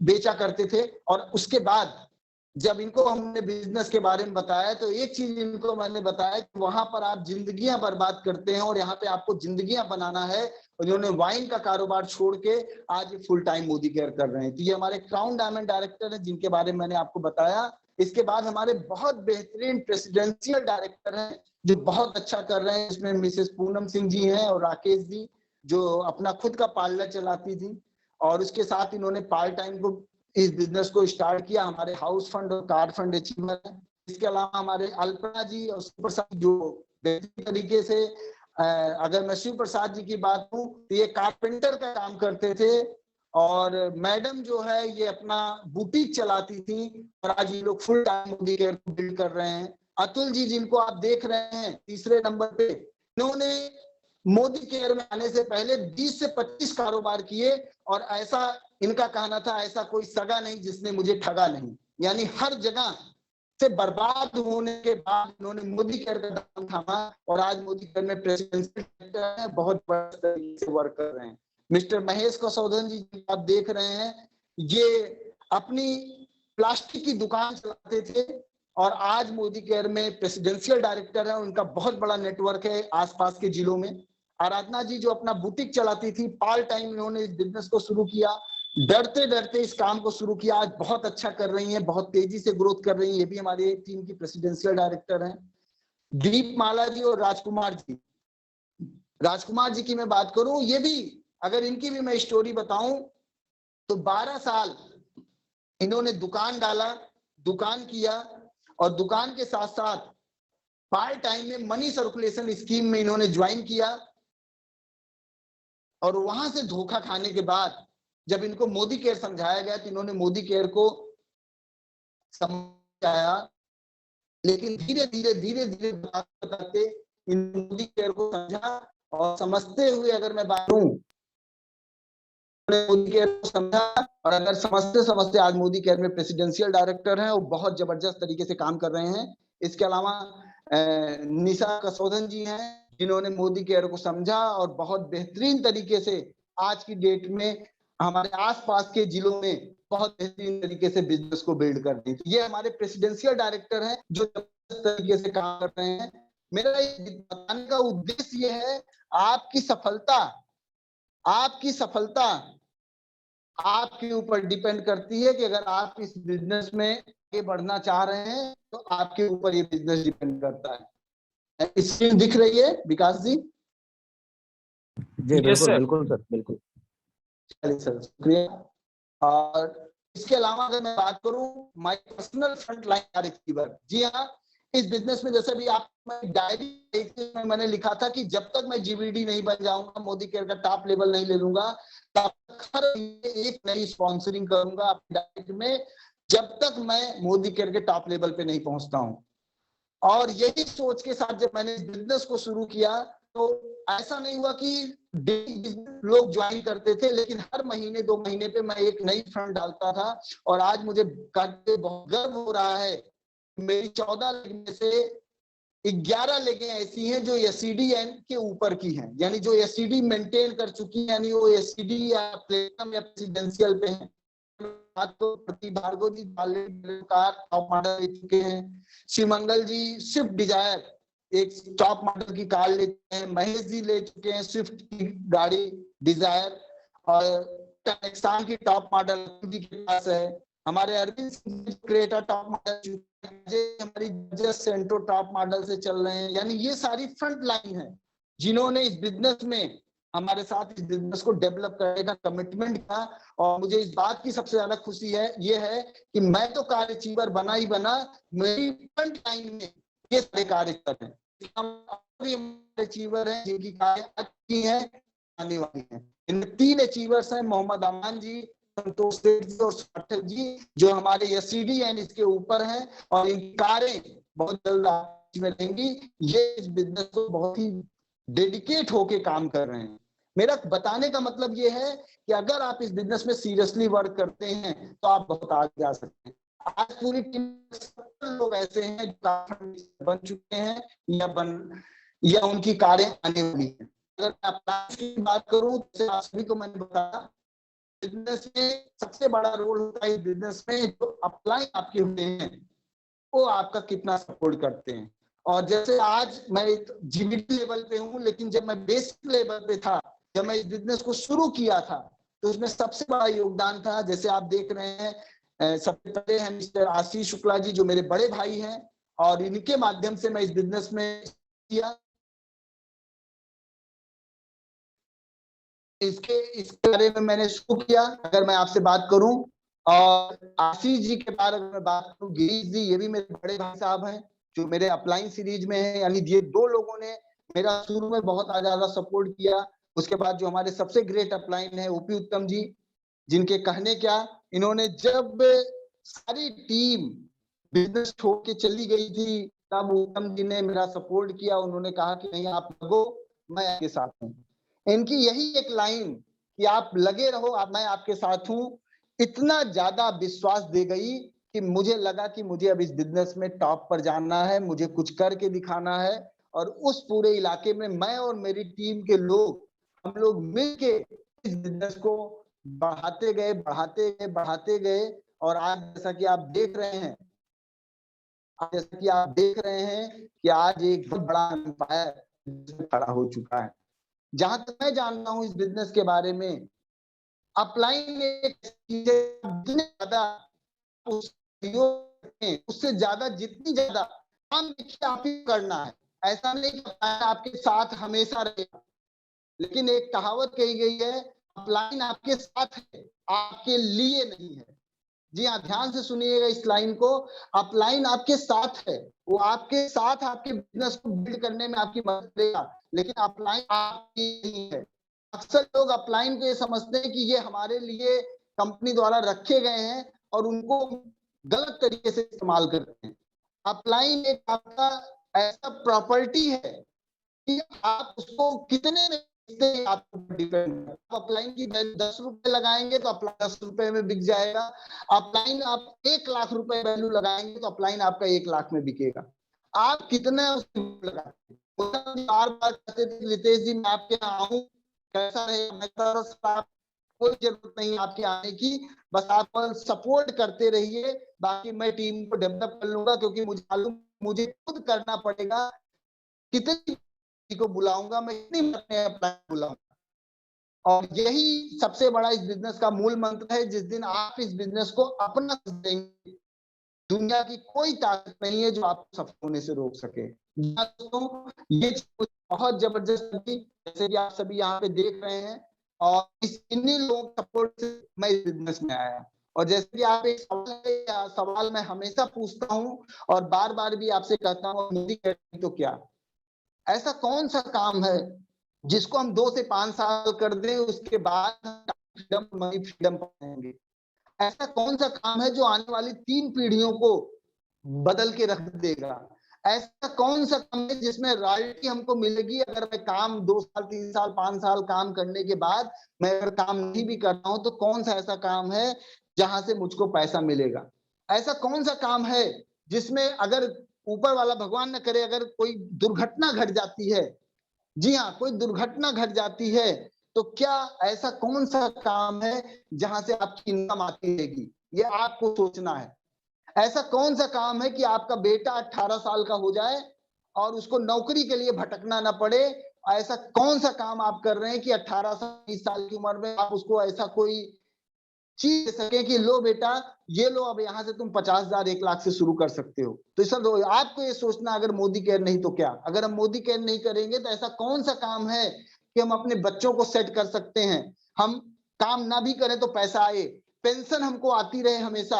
बेचा करते थे। और उसके बाद जब इनको हमने बिजनेस के बारे में बताया तो एक चीज इनको मैंने बताया कि वहां पर आप जिंदगियां बर्बाद करते हैं और यहाँ पे आपको जिंदगियां बनाना है। उन्होंने वाइन का कारोबार छोड़ के आज फुल टाइम मोदी केयर कर रहे हैं। तो ये हमारे क्राउन डायमंड डायरेक्टर हैं जिनके बारे में मैंने आपको बताया। इसके बाद हमारे बहुत बेहतरीन प्रेसिडेंशियल डायरेक्टर हैं जो बहुत अच्छा कर रहे हैं। इसमें मिसेस पूनम सिंह जी हैं और राकेश जी जो अपना खुद का पार्लर चलाती थी और उसके साथ इन्होंने पार्ट टाइम को इस बिजनेस को स्टार्ट किया। हमारे हाउस फंड और कार फंड अचीवर है। इसके अलावा हमारे अल्पना जी और शिव प्रसाद जो बेहतरीन तरीके से अगर मैं शिव प्रसाद जी की बात करूं तो ये कारपेंटर का काम करते थे और मैडम जो है ये अपना बुटीक चलाती थी और आज ये लोग फुल टाइम मोदी केयर को बिल्ड कर रहे हैं। अतुल जी जिनको आप देख रहे हैं तीसरे नंबर पे, इन्होंने मोदी केयर में आने से पहले 20 से 25 कारोबार किए और ऐसा इनका कहना था ऐसा कोई सगा नहीं जिसने मुझे ठगा नहीं। यानी हर जगह से बर्बाद होने के बाद इन्होंने मोदी केयर का दाम थामा और आज मोदी केयर में प्रेसिडेंशियल बहुत बड़े तरीके से वर्क कर रहे हैं। मिस्टर महेश कौशोधन जी आप देख रहे हैं, ये अपनी प्लास्टिक की दुकान चलाते थे और आज मोदी केयर में प्रेसिडेंशियल डायरेक्टर है। उनका बहुत बड़ा नेटवर्क है आसपास के जिलों में। आराधना जी जो अपना बुटीक चलाती थी, पार्ट टाइम इन्होंने इस बिजनेस को शुरू किया, डरते डरते इस काम को शुरू किया, आज बहुत अच्छा कर रही हैं, बहुत तेजी से ग्रोथ कर रही हैं। ये भी हमारे टीम की प्रेसिडेंशियल डायरेक्टर हैं। दीपमाला जी और राजकुमार जी, राजकुमार जी की मैं बात करूं, ये भी अगर इनकी भी मैं स्टोरी बताऊं तो 12 साल इन्होंने दुकान डाला, दुकान किया और दुकान के साथ साथ पार्ट टाइम में मनी सर्कुलेशन स्कीम में इन्होंने ज्वाइन किया और वहां से धोखा खाने के बाद जब इनको मोदी केयर समझाया गया तो इन्होंने मोदी केयर को समझाया, लेकिन धीरे धीरे बताते इन मोदी केयर को समझा और समझते हुए अगर मैं बात करूं मोदी केयर को समझा और अगर समझते समझते आज मोदी केयर में प्रेसिडेंशियल डायरेक्टर हैं और बहुत जबरदस्त तरीके से काम कर रहे हैं। इसके अलावा निशा कसोधन जी हैं जिन्होंने मोदी केयर को समझा और बहुत बेहतरीन तरीके से आज की डेट में हमारे आसपास के जिलों में बहुत बेहतरीन तरीके से बिजनेस को बिल्ड कर दी। ये हमारे प्रेसिडेंशियल डायरेक्टर हैं जो तरीके से काम कर रहे हैं। मेरा बताने का उद्देश्य ये है आपकी सफलता आपके ऊपर डिपेंड करती है कि अगर आप इस बिजनेस में आगे बढ़ना चाह रहे हैं तो आपके ऊपर ये बिजनेस डिपेंड करता है। स्क्रीन दिख रही है विकास जी? जी बिल्कुल बिल्कुल सर, बिल्कुल। चलिए सर, शुक्रिया। और इसके अलावा अगर मैं बात करूं my personal front line receiver, जी हाँ, इस बिजनेस में जैसे भी आप डायरी में मैंने लिखा था कि जब तक मैं जीवीडी नहीं बन जाऊंगा, मोदी केयर का टॉप लेवल नहीं ले लूंगा, तब तक हर एक नई स्पॉन्सरिंग करूंगा अपनी डायरी में, जब तक मैं मोदी केयर के टॉप लेवल पे नहीं पहुंचता हूं। और यही सोच के साथ जब मैंने इस बिजनेस को शुरू किया तो ऐसा नहीं हुआ कि लोग ज्वाइन करते थे, लेकिन हर महीने 2 महीने पे मैं एक नई फंड डालता था। और आज मुझे करके बहुत गर्व हो रहा है, मेरी 14 लेग में से 11 लेगें ऐसी हैं जो एससीडीएन के ऊपर की हैं, यानी जो एससीडी मेंटेन कर चुकी है, यानी वो एससीडी या प्लेटिनम या प्रेसिडेंशियल पे हैं। तो प्रति भार्गव जी कार टॉप मॉडल ले चुके हैं, शिवमंगल जी स्विफ्ट डिजायर एक टॉप मॉडल की कार लेते हैं, महेश जी ले चुके हैं स्विफ्ट की गाड़ी डिजायर, और नेक्सान की टॉप मॉडल जी के पास है, हमारे अरविंद क्रेटा टॉप मॉडल, हमारी जस्ट सेंटो टॉप मॉडल से चल रहे हैं। यानी ये सारी फ्रंट लाइन है जिन्होंने इस बिजनेस में हमारे साथ इस बिजनेस को डेवलप करने का कमिटमेंट किया। और मुझे इस बात की सबसे ज्यादा खुशी है ये है कि मैं तो कार अचीवर बना ही बना, मेरी फ्रंट लाइन में ये सारे कार्यकर हैं, अचीवर हैं जिनकी कारें अच्छी हैं, आने वाली हैं। इन 3 अचीवर्स हैं मोहम्मद अमान जी, संतोष सेठ जी और सार्थक जी, जो हमारे एससीडीएन इसके ऊपर हैं और इनकी कारें बहुत जल्द में रहेंगी। ये इस बिजनेस को बहुत ही डेडिकेट होके काम कर रहे हैं। मेरा बताने का मतलब ये है कि अगर आप इस बिजनेस में सीरियसली वर्क करते हैं तो आप बहुत आगे जा सकते हैं। आज पूरी टीम 70 लोग ऐसे हैं जो बन चुके हैं या उनकी कारें आने वाली हैं। अगर मैं अप्लायंस की बात करूं तो आप सभी को मैंने बताया बिजनेस में सबसे बड़ा रोल होता है बिजनेस में जो अप्लायंस आपके होते हैं वो आपका कितना सपोर्ट करते हैं। और जैसे आज मैं जीबीटी लेवल पे हूं, लेकिन जब मैं बेसिक लेवल पे था, जब मैं इस बिजनेस को शुरू किया था, तो उसमें सबसे बड़ा योगदान था, जैसे आप देख रहे हैं सबसे पहले हैं मिस्टर आशीष शुक्ला जी जो मेरे बड़े भाई हैं, और इनके माध्यम से मैं इस बिजनेस में किया। इस बारे में मैंने शुरू किया। अगर मैं आपसे बात करूं, और आशीष जी के बारे में बात करूं, गिरीश जी ये भी मेरे बड़े भाई साहब हैं जो मेरे अप्लाइन सीरीज में है, यानी ये दो लोगों ने मेरा शुरू में बहुत ज्यादा सपोर्ट किया। उसके बाद जो हमारे सबसे ग्रेट अप्लाइन है ओपी उत्तम जी, जिनके कहने क्या, इन्होंने जब सारी टीम बिजनेस छोड़ के चली गई थी तब उत्तम जी ने मेरा सपोर्ट किया। उन्होंने कहा कि नहीं आप लगो, मैं आपके साथ हूँ। इनकी यही एक लाइन कि आप लगे रहो, मैं आपके साथ हूँ, इतना ज्यादा विश्वास दे गई कि मुझे लगा कि मुझे अब इस बिजनेस में टॉप पर जाना है, मुझे कुछ करके दिखाना है। और उस पूरे इलाके में मैं और मेरी टीम के लोग, हम लोग मिलके इस बिजनेस को बढ़ाते गए बढ़ाते गए बढ़ाते गए, और आज जैसा कि आप देख रहे हैं, कि आज एक बहुत बड़ा एम्पायर खड़ा हो चुका है। जहां तक मैं जानता हूं इस बिजनेस के बारे में, अपलाइन जितने ज्यादा उससे ज्यादा जितनी ज्यादा काम देखिए आप ही करना है। ऐसा नहीं कि आपके साथ हमेशा रहेगा, लेकिन एक कहावत कही गई है, अपलाइन आपके साथ है, आपके लिए नहीं है। जी हाँ, ध्यान से सुनिएगा इस लाइन को, अपलाइन आपके साथ है, वो आपके साथ आपके बिजनेस को बिल्ड करने में आपकी मदद करेगा, लेकिन अपलाइन आपकी नहीं है। अक्सर लोग अपलाइन को ये समझते हैं कि ये हमारे लिए कंपनी द्वारा रखे गए हैं और उनको गलत तरीके से इस्तेमाल करते हैं। अपलाइन एक आपका ऐसा प्रॉपर्टी है कि आप उसको कितने में आपको डिपेंड है। अपलाइन की 10 रुपए लगाएंगे तो अपलाइन 10 रुपए में बिक जाएगा। अपलाइन आप 1 लाख रुपए वैल्यू लगाएंगे तो अपलाइन आपका 1 लाख में बिकेगा। आप कितना लगाते, बार बार कहते थे रितेश जी मैं आपके यहाँ आऊं, कैसा रहेगा, कोई जरूरत नहीं आपके आने की, बस आप सपोर्ट करते रहिए, बाकी मैं टीम को डेवलप कर लूंगा, क्योंकि मुझे मालूम मुझे खुद करना पड़ेगा, कितनी को बुलाऊंगा मैं, इतनी बुलाऊंगा। और यही सबसे बड़ा इस बिजनेस का मूल मंत्र है। जिस दिन आप इस बिजनेस को अपना देंगे, दुनिया की कोई ताकत नहीं है जो आपको सफल होने से रोक सके। दोस्तों ये बहुत जबरदस्त थी, जैसे कि आप सभी यहाँ पे देख रहे हैं, और इन्हीं लोगों के सपोर्ट से मैं इस बिजनेस में आया। और जैसे कि आप एक सवाल मैं हमेशा पूछता हूँ और बार बार भी आपसे कहता हूँ, मोदी कहते तो क्या, ऐसा कौन सा काम है जिसको हम 2 से 5 साल कर दें उसके बाद फ्रीडम मनी फ्रीडम पाएंगे? ऐसा कौन सा काम है जो आने वाली 3 पीढ़ियों को बदल के रख देगा? ऐसा कौन सा काम है जिसमें रॉयल्टी हमको मिलेगी अगर मैं काम 2 साल 3 साल 5 साल काम करने के बाद मैं अगर काम नहीं भी कर रहा हूं, तो कौन सा ऐसा काम है जहां से मुझको पैसा मिलेगा? ऐसा कौन सा काम है जिसमें अगर ऊपर वाला भगवान न करे अगर कोई दुर्घटना घट जाती है, जी हाँ कोई दुर्घटना घट जाती है, तो क्या ऐसा कौन सा काम है जहां से आपकी इनकम आती रहेगी? ये आपको सोचना है। ऐसा कौन सा काम है कि आपका बेटा 18 साल का हो जाए और उसको नौकरी के लिए भटकना ना पड़े? ऐसा कौन सा काम आप कर रहे हैं कि 18 साल 20 साल की उम्र में आप उसको ऐसा कोई चीज दे सके कि लो बेटा ये लो, अब यहाँ से तुम 50,000 1 लाख से शुरू कर सकते हो? तो इस आपको ये सोचना, अगर मोदी केयर नहीं तो क्या? अगर हम मोदी केयर नहीं करेंगे तो ऐसा कौन सा काम है कि हम अपने बच्चों को सेट कर सकते हैं? हम काम ना भी करें तो पैसा आए, पेंशन हमको आती रहे हमेशा।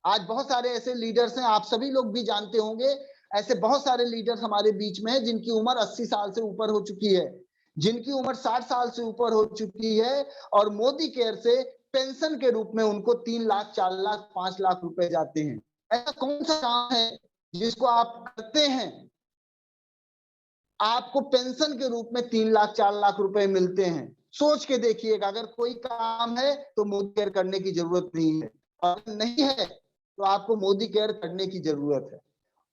आज बहुत सारे ऐसे लीडर्स हैं, आप सभी लोग भी जानते होंगे, ऐसे बहुत सारे लीडर्स हमारे बीच में हैं जिनकी उम्र 80 साल से ऊपर हो चुकी है, जिनकी उम्र 60 साल से ऊपर हो चुकी है, और मोदी केयर से पेंशन के रूप में उनको 3 लाख 4 लाख 5 लाख रुपए जाते हैं। ऐसा कौन सा काम है जिसको आप करते हैं आपको पेंशन के रूप में 3 लाख 4 लाख रुपए मिलते हैं? सोच के देखिएगा, अगर कोई काम है तो मोदी केयर करने की जरूरत नहीं है, और नहीं है तो आपको मोदी केयर करने की जरूरत है।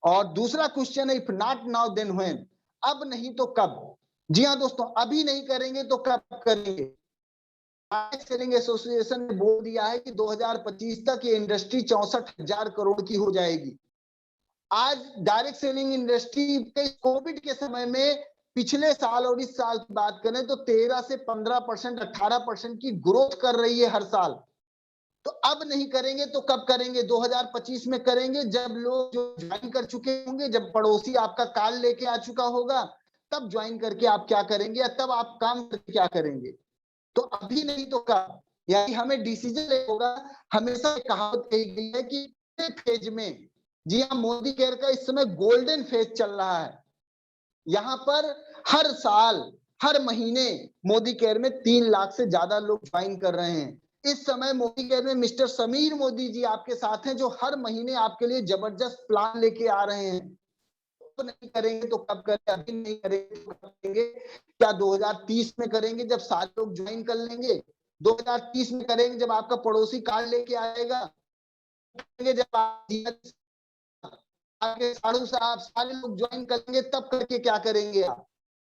और दूसरा क्वेश्चन है, if not now then when, अब नहीं तो कब? जी हाँ दोस्तों, अभी नहीं करेंगे तो कब करेंगे? डायरेक्ट सेलिंग एसोसिएशन ने बोल दिया है कि 2025 तक ये इंडस्ट्री 64,000 करोड़ की हो जाएगी। आज डायरेक्ट सेलिंग इंडस्ट्री के कोविड के समय में पिछले साल और इस साल की बात करें तो 13 से 15%, 18% की ग्रोथ कर रही है हर साल। तो अब नहीं करेंगे तो कब करेंगे? 2025 में करेंगे, जब लोग जो ज्वाइन कर चुके होंगे, जब पड़ोसी आपका कार्ड लेके आ चुका होगा, तब ज्वाइन करके आप क्या करेंगे, या तब आप काम करके क्या करेंगे? तो अभी नहीं तो कब? यानी हमें डिसीजन लेना होगा। हमेशा एक कहावत कही गई है कि फेज में, जी हाँ, मोदी केयर का इस समय गोल्डन फेज चल रहा है। यहाँ पर हर साल, हर महीने मोदी केयर में 3 लाख से ज्यादा लोग ज्वाइन कर रहे हैं। इस समय मोदी केयर में मिस्टर समीर मोदी जी आपके साथ हैं, जो हर महीने आपके लिए जबरदस्त प्लान लेके आ रहे हैं। तो नहीं करेंगे तो कब करें? अभी नहीं करेंगे तो कब करेंगे? क्या 2030 में करेंगे जब सारे लोग ज्वाइन कर लेंगे? 2030 में करेंगे जब आपका पड़ोसी कार्ड लेके आएगा? जब आपके साधु साहब सारे लोग ज्वाइन करेंगे तब करके क्या करेंगे आप?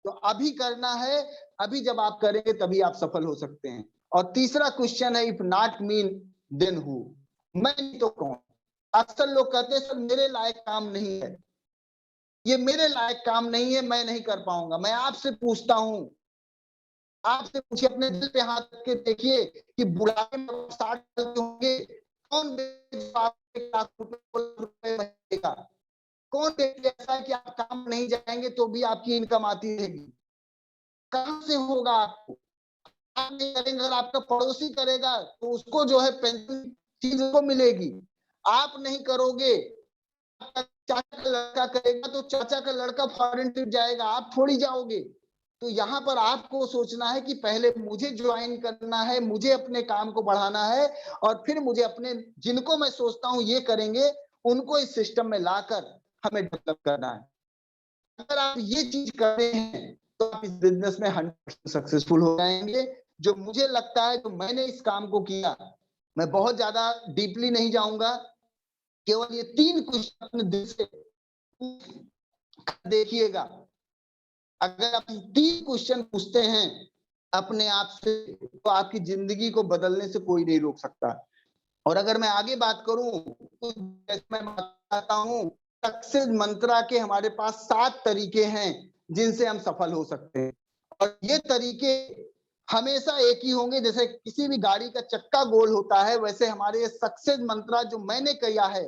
तो अभी करना है। अभी जब आप करेंगे तभी आप सफल हो सकते हैं। और तीसरा क्वेश्चन है, if not me then who? मैं नहीं तो कौन? अक्सर लोग कहते हैं सर मेरे लायक काम नहीं है, ये मेरे लायक काम नहीं है, मैं नहीं कर पाऊंगा। मैं आपसे पूछता हूं, आपसे पूछिए, अपने दिल पे हाथ रख के देखिए कि बुढ़ापे में 60 साल के होंगे, कौन लाख रुपए महीने का? कौन व्यक्ति ऐसा है कि आप काम नहीं जाएंगे तो भी आपकी इनकम आती रहेगी? कहां से होगा आपको? आप नहीं करेंगे, अगर आपका पड़ोसी करेगा तो उसको जो है पेंशन चीज को मिलेगी। आप नहीं करोगे, चाचा का लड़का करेगा तो चाचा का लड़का फॉरेन ट्रिप जाएगा, आप थोड़ी जाओगे। तो यहाँ पर आपको सोचना है कि पहले मुझे ज्वाइन करना है, मुझे अपने काम को बढ़ाना है, और फिर मुझे अपने, जिनको मैं सोचता हूँ ये करेंगे, उनको इस सिस्टम में लाकर हमें डेवलप करना है। अगर आप ये चीज कर रहे हैं तो आप इस बिजनेस में 100% सक्सेसफुल हो जाएंगे। जो मुझे लगता है, जो मैंने इस काम को किया, मैं बहुत ज्यादा डीपली नहीं जाऊंगा, केवल ये 3 क्वेश्चन अपने दिल से देखिएगा। अगर आप 3 क्वेश्चन पूछते हैं अपने आप से, तो आपकी जिंदगी को बदलने से कोई नहीं रोक सकता। और अगर मैं आगे बात करूं तो मैं बताता हूं, सक्सेस मंत्रा के हमारे पास 7 तरीके हैं जिनसे हम सफल हो सकते हैं। और ये तरीके हमेशा एक ही होंगे। जैसे किसी भी गाड़ी का चक्का गोल होता है, वैसे हमारे ये सक्सेस मंत्रा जो मैंने किया है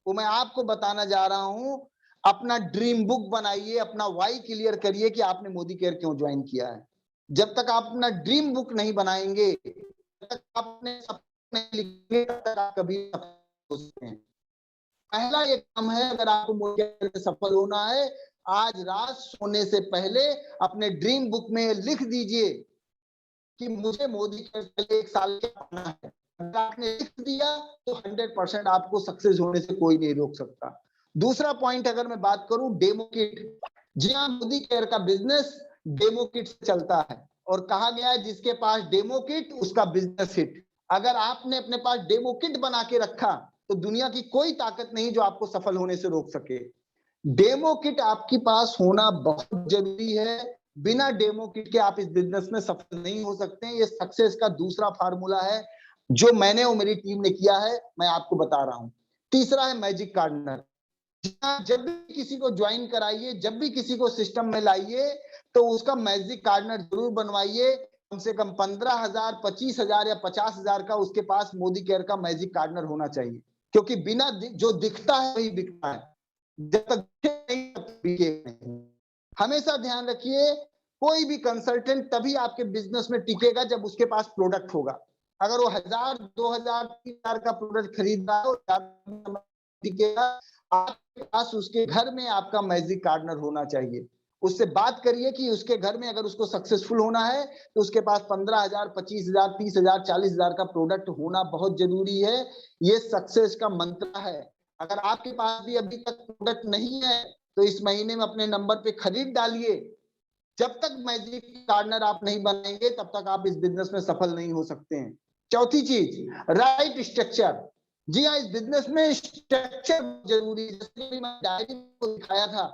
वो मैं आपको बताना जा रहा हूं। अपना ड्रीम बुक बनाइए, अपना वाई क्लियर करिए कि आपने मोदी केयर क्यों ज्वाइन किया है। जब तक आप अपना ड्रीम बुक नहीं बनाएंगे, जब तक आपने नहीं लिखेंगे, तब तक आप कभी हो सकते हैं। पहला ये काम है, अगर आपको मोदी केयर में सफल होना है, आज रात सोने से पहले अपने ड्रीम बुक में लिख दीजिए कि मुझे मोदी केयर के लिए 1 साल क्या करना है। अगर आपने लिख दिया तो 100% आपको सक्सेस होने से कोई नहीं रोक सकता। दूसरा पॉइंट अगर मैं बात करूं, डेमो किट। जी हाँ, मोदी केयर का बिजनेस डेमो किट से चलता है, और कहा गया है जिसके पास डेमो किट उसका बिजनेस हिट। अगर आपने अपने पास डेमो किट बना के रखा तो दुनिया की कोई ताकत नहीं जो आपको सफल होने से रोक सके। डेमो किट आपके पास होना बहुत जरूरी है। बिना डेमो किट के आप इस बिजनेस में सफल नहीं हो सकते हैं। ये सक्सेस का दूसरा फार्मूला है जो मैंने और मेरी टीम ने किया है, मैं आपको बता रहा हूं। तीसरा है मैजिक कार्नर। जब भी किसी को ज्वाइन कराइए, जब भी किसी को सिस्टम में लाइए, तो उसका मैजिक कार्नर जरूर बनवाइए। कम से कम 15,000, 25,000 या 50,000 का उसके पास मोदी केयर का मैजिक कार्नर होना चाहिए, क्योंकि बिना जो दिखता है वही बिकता है। जब तक नहीं, हमेशा ध्यान रखिए, कोई भी कंसल्टेंट तभी आपके बिजनेस में टिकेगा जब उसके पास प्रोडक्ट होगा। अगर वो 1,000, 2,000, 3,000 का प्रोडक्ट खरीद रहा है, टिकेगा। आपके पास उसके घर में आपका मैजिक कार्नर होना चाहिए। उससे बात करिए कि उसके घर में अगर उसको सक्सेसफुल होना है तो उसके पास 15,000, 25,000, 30,000, 40,000 का प्रोडक्ट होना बहुत जरूरी है। ये सक्सेस का मंत्र है। अगर आपके पास भी अभी तक प्रोडक्ट नहीं है तो इस महीने में अपने नंबर पे खरीद डालिए। जब तक मैजिक कार्नर आप नहीं बनाएंगे तब तक आप इस बिजनेस में सफल नहीं हो सकते हैं। चौथी चीज, राइट स्ट्रक्चर। जी हाँ, इस बिजनेस में स्ट्रक्चर जरूरी है। जैसे कि मैं डायरी को दिखाया था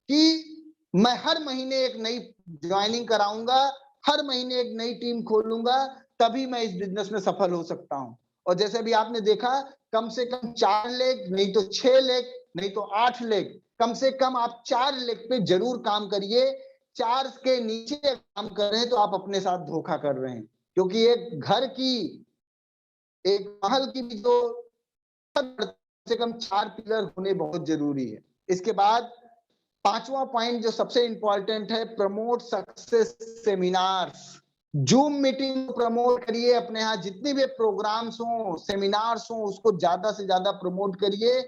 कि मैं हर महीने एक नई ज्वाइनिंग कराऊंगा, हर महीने एक नई टीम खोलूंगा, तभी मैं इस बिजनेस में सफल हो सकता हूं। और जैसे अभी आपने देखा, कम से कम 4 लेग, नहीं तो 6 लेग, नहीं तो 8 लेग, कम से कम आप 4 लेग पे जरूर काम करिए। 4 के नीचे काम कर रहे हैं तो आप अपने साथ धोखा कर रहे हैं, क्योंकि एक घर की, एक महल की भी जो कम से कम 4 पिलर होने बहुत जरूरी है। इसके बाद 5वां पॉइंट जो सबसे इंपॉर्टेंट है, promote success seminars. Zoom meeting promote करिए, अपने यहाँ जितने भी प्रोग्राम्स हो, सेमिनार्स हो, उसको ज्यादा से ज्यादा प्रमोट करिए।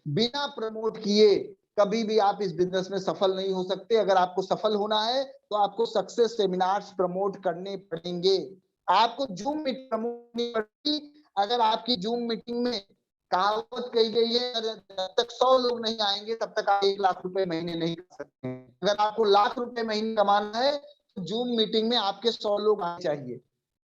बिना प्रमोट किए कभी भी आप इस बिजनेस में सफल नहीं हो सकते। अगर आपको सफल होना है तो आपको सक्सेस सेमिनार्स प्रमोट करने पड़ेंगे। आपको जूम मीटिंग प्रमोट नहीं पड़ेगी। अगर आपकी जूम मीटिंग में कहावत कही गई है, जब तक 100 लोग नहीं आएंगे तब तक आप 1 लाख रुपए महीने नहीं कर सकते। अगर आपको लाख रुपए महीने कमाना है तो जूम मीटिंग में आपके 100 लोग आने चाहिए।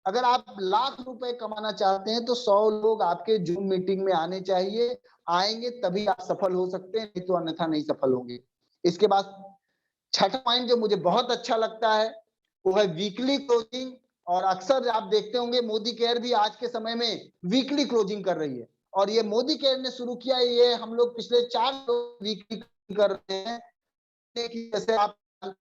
अगर आप लाख रुपए कमाना चाहते हैं तो 100 लोग आपके जूम मीटिंग में आने चाहिए। आएंगे तभी आप सफल हो सकते हैं, नहीं तो अन्यथा नहीं सफल होंगे। इसके बाद 6ठा पॉइंट जो मुझे बहुत अच्छा लगता है वो है वीकली क्लोजिंग। और अक्सर आप देखते होंगे मोदी केयर भी आज के समय में वीकली क्लोजिंग कर रही है। और ये मोदी केयर ने शुरू किया, ये हम लोग पिछले 4 वीकली कर रहे हैं। जैसे आप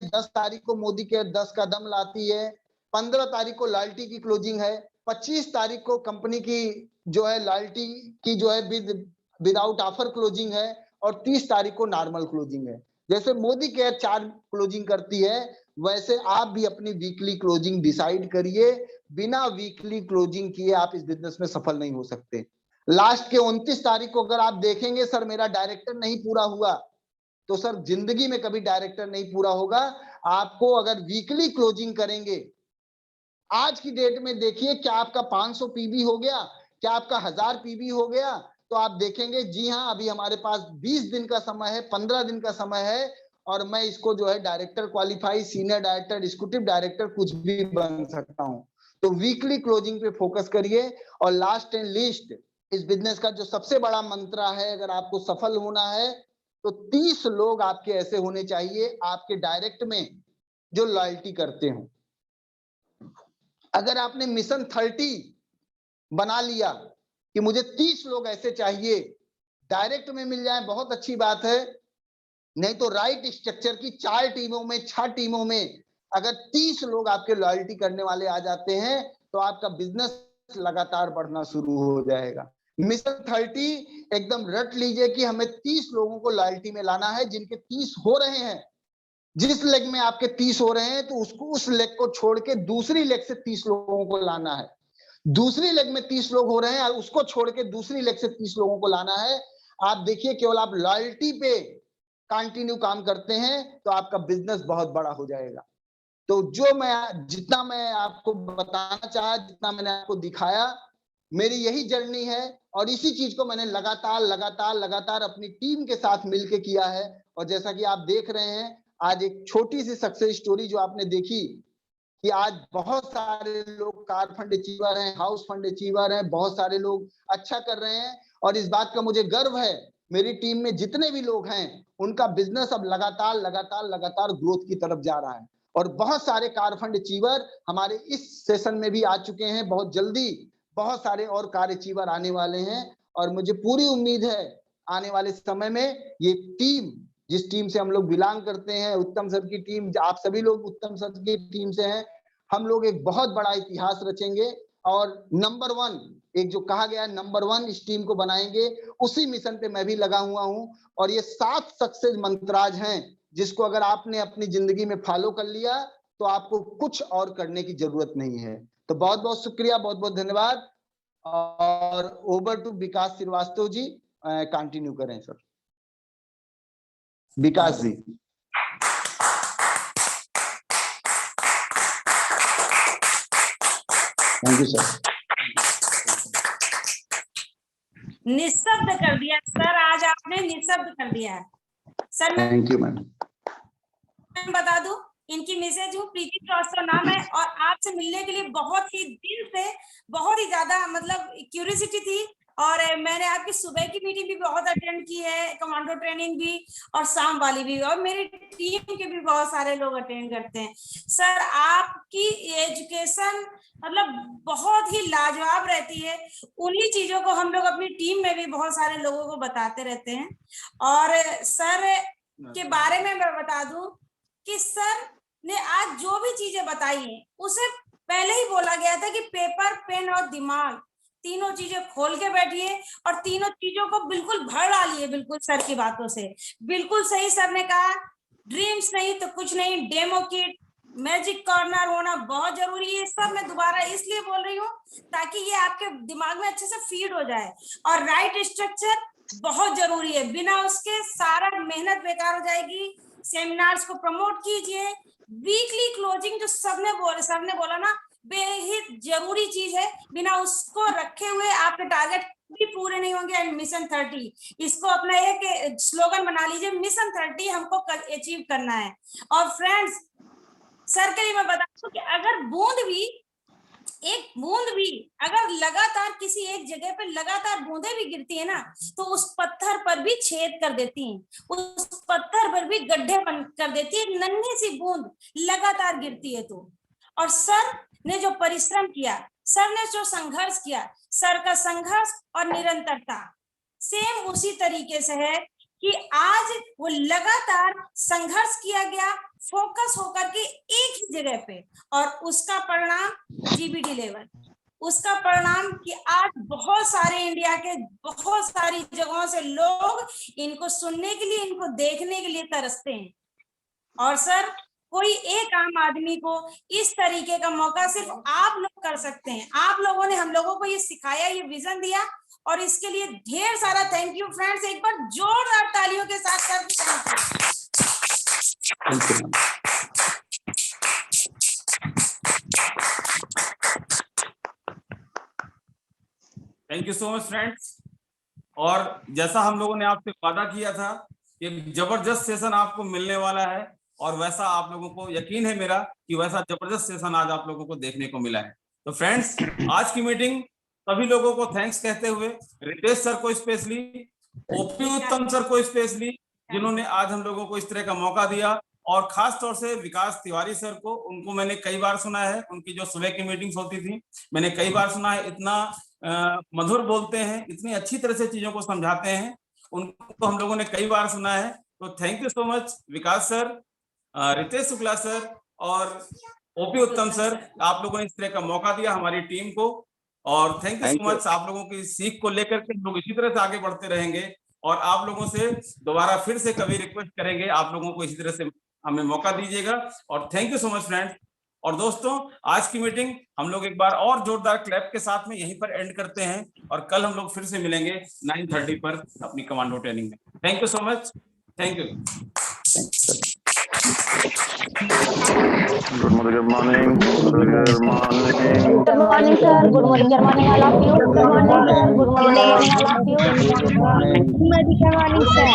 10 तारीख को मोदी केयर 10 का दम लाती है, 15 तारीख को लॉयल्टी की क्लोजिंग है, 25 तारीख को कंपनी की जो है लॉयल्टी की जो है विदाउट ऑफर क्लोजिंग है, और 30 तारीख को नॉर्मल क्लोजिंग है। जैसे मोदी केयर 4 क्लोजिंग करती है, वैसे आप भी अपनी वीकली क्लोजिंग डिसाइड करिए। बिना वीकली क्लोजिंग किए आप इस बिजनेस में सफल नहीं हो सकते। लास्ट के 29 तारीख को अगर आप देखेंगे, सर मेरा डायरेक्टर नहीं पूरा हुआ, तो सर जिंदगी में कभी डायरेक्टर नहीं पूरा होगा। आपको अगर वीकली क्लोजिंग करेंगे, आज की डेट में देखिए, क्या आपका 500 पीबी हो गया, क्या आपका 1000 पीबी हो गया, तो आप देखेंगे जी हाँ, अभी हमारे पास 20 दिन का समय है, 15 दिन का समय है, और मैं इसको जो है director qualify, senior director, executive director कुछ भी बन सकता हूं। तो वीकली क्लोजिंग पे फोकस करिए। और लास्ट एंड लीस्ट, इस बिजनेस का जो सबसे बड़ा मंत्र है, अगर आपको सफल होना है तो 30 लोग आपके ऐसे होने चाहिए आपके डायरेक्ट में जो लॉयल्टी करते हो। अगर आपने मिशन 30 बना लिया कि मुझे 30 लोग ऐसे चाहिए, डायरेक्ट में मिल जाए बहुत अच्छी बात है, नहीं तो राइट स्ट्रक्चर की 4 टीमों में, 6 टीमों में अगर 30 लोग आपके लॉयल्टी करने वाले आ जाते हैं तो आपका बिजनेस लगातार बढ़ना शुरू हो जाएगा। मिशन 30 एकदम रट लीजिए कि हमें 30 लोगों को लॉयल्टी में लाना है। जिनके 30 हो रहे हैं, जिस लेग में आपके 30 हो रहे हैं, तो उसको, उस लेग को छोड़ के दूसरी लेग से 30 लोगों को लाना है। दूसरी लेग में 30 लोग हो रहे हैं और उसको छोड़ के दूसरी लेग से 30 लोगों को लाना है। आप देखिए, केवल आप लॉयल्टी पे कंटिन्यू काम करते हैं तो आपका बिजनेस बहुत बड़ा हो जाएगा। तो जितना मैं आपको बताना चाहा, जितना मैंने आपको दिखाया, मेरी यही जर्नी है। और इसी चीज को मैंने लगातार अपनी टीम के साथ मिलकर किया है। और जैसा कि आप देख रहे हैं, आज एक छोटी सी सक्सेस स्टोरी जो आपने देखी कि आज बहुत सारे लोग कार फंड अचीवर हैं, हाउस फंड अचीवर हैं, बहुत सारे लोग अच्छा कर रहे हैं। और इस बात का मुझे गर्व है, मेरी टीम में जितने भी लोग हैं उनका बिजनेस अब लगातार ग्रोथ की तरफ जा रहा है। और बहुत सारे कार फंड अचीवर हमारे इस सेशन में भी आ चुके हैं। बहुत जल्दी बहुत सारे और कार अचीवर आने वाले हैं। और मुझे पूरी उम्मीद है आने वाले समय में ये टीम, जिस टीम से हम लोग बिलोंग करते हैं, उत्तम सर की टीम, आप सभी लोग उत्तम सर की टीम से हैं, हम लोग एक बहुत बड़ा इतिहास रचेंगे। और नंबर 1, एक जो कहा गया है नंबर 1, इस टीम को बनाएंगे। उसी मिशन पे मैं भी लगा हुआ हूं। और ये 7 सक्सेस मंत्राज हैं जिसको अगर आपने अपनी जिंदगी में फॉलो कर लिया तो आपको कुछ और करने की जरूरत नहीं है। तो बहुत बहुत शुक्रिया, बहुत बहुत धन्यवाद। और over to Vikas Srivastava ji, continue करें sir. Vikas ji. Thank you sir. निशब्द कर दिया सर, आज आपने निशब्द कर दिया है सर। Thank you ma'am. मैं बता दूं, इनकी मिसेज हूँ, प्रीति श्रीवास्तव नाम है। और आपसे मिलने के लिए बहुत ही दिल से, बहुत ही ज्यादा मतलब क्यूरियोसिटी थी और मैंने आपकी सुबह की मीटिंग भी बहुत अटेंड की है, कमांडो ट्रेनिंग भी, और शाम वाली भी, और मेरी टीम के भी बहुत सारे लोग अटेंड करते हैं। सर आपकी एजुकेशन मतलब बहुत ही लाजवाब रहती है। उन्हीं चीजों को हम लोग अपनी टीम में भी बहुत सारे लोगों को बताते रहते हैं। और सर के बारे में मैं बता दूं कि सर ने आज जो भी चीजें बताई हैं उसे पहले ही बोला गया था कि पेपर, पेन और दिमाग तीनों चीजें खोल के बैठिए और तीनों चीजों को बिल्कुल भर डालिए, बिल्कुल सर की बातों से। बिल्कुल सही सर ने कहा, ड्रीम्स नहीं तो कुछ नहीं, डेमो किट, मैजिक कॉर्नर होना बहुत जरूरी है। सब मैं दोबारा इसलिए बोल रही हूँ ताकि ये आपके दिमाग में अच्छे से फीड हो जाए। और राइट स्ट्रक्चर बहुत जरूरी है, बिना उसके सारा मेहनत बेकार हो जाएगी। सेमिनार्स को प्रमोट कीजिए। वीकली क्लोजिंग जो सर ने बोला ना, बेहद जरूरी चीज है। बिना उसको रखे हुए आपके टारगेट भी पूरे नहीं होंगे। एंड मिशन 30, इसको अपना एक स्लोगन बना लीजिए, मिशन 30 हमको अचीव करना है। और फ्रेंड्स, सर के लिए मैं बता दूं कि अगर एक बूंद भी अगर लगातार किसी एक जगह पे लगातार बूंदें भी गिरती है ना, तो उस पत्थर पर भी छेद कर देती हैं, उस पत्थर पर भी गड्ढे बन कर देती है, नन्ही सी बूंद लगातार गिरती है तो। और सर ने जो परिश्रम किया, सर ने जो संघर्ष किया, सर का संघर्ष और निरंतरता सेम उसी तरीके से है कि आज वो लगातार संघर्ष किया गया, फोकस होकर के एक ही जगह पे, और उसका परिणाम जीबीडी लेवल, उसका परिणाम कि आज बहुत सारे इंडिया के बहुत सारी जगहों से लोग इनको सुनने के लिए, इनको देखने के लिए तरसते हैं। और सर, कोई एक आम आदमी को इस तरीके का मौका सिर्फ आप लोग कर सकते हैं। आप लोगों ने हम लोगों को ये सिखाया, ये विजन दिया, और इसके लिए ढेर सारा थैंक यू फ्रेंड्स। एक बार जोरदार तालियों के साथ thank you so much friends. और जैसा हम लोगों ने आपसे वादा किया था, एक जबरदस्त सेशन आपको मिलने वाला है, और वैसा आप लोगों को यकीन है मेरा कि वैसा जबरदस्त सेशन आज आप लोगों को देखने को मिला है। तो फ्रेंड्स, आज की मीटिंग सभी लोगों को थैंक्स कहते हुए, रितेश सर को स्पेशली, ओपी उत्तम सर को स्पेशली, जिन्होंने आज हम लोगों को इस तरह का मौका दिया, और खास तौर से विकास तिवारी सर को, उनको मैंने कई बार सुना है, उनकी जो सुबह की मीटिंग्स होती थी मैंने कई बार सुना है, इतना मधुर बोलते हैं, इतनी अच्छी तरह से चीजों को समझाते हैं, उनको हम लोगों ने कई बार सुना है। तो thank you so much Vikas sir, Ritesh Shukla sir और ओपी उत्तम सर, आप लोगों ने इस तरह का मौका दिया हमारी टीम को, और थैंक यू सो मच। आप लोगों की सीख को लेकर के लोग इसी तरह से आगे बढ़ते रहेंगे, और आप लोगों से दोबारा फिर से कभी रिक्वेस्ट करेंगे, आप लोगों को इसी तरह से हमें मौका दीजिएगा। और thank you so much friends. और दोस्तों, आज की मीटिंग हम लोग एक बार और जोरदार क्लैप के साथ में यहीं पर एंड करते हैं, और कल हम लोग फिर से मिलेंगे 9:30 पर अपनी कमांडो ट्रेनिंग में। Thank you so much, thank you. Good morning. Good morning. Good morning, sir. Good morning. Good morning, all of you. Good morning, sir. Good morning, all of you. Good morning, sir.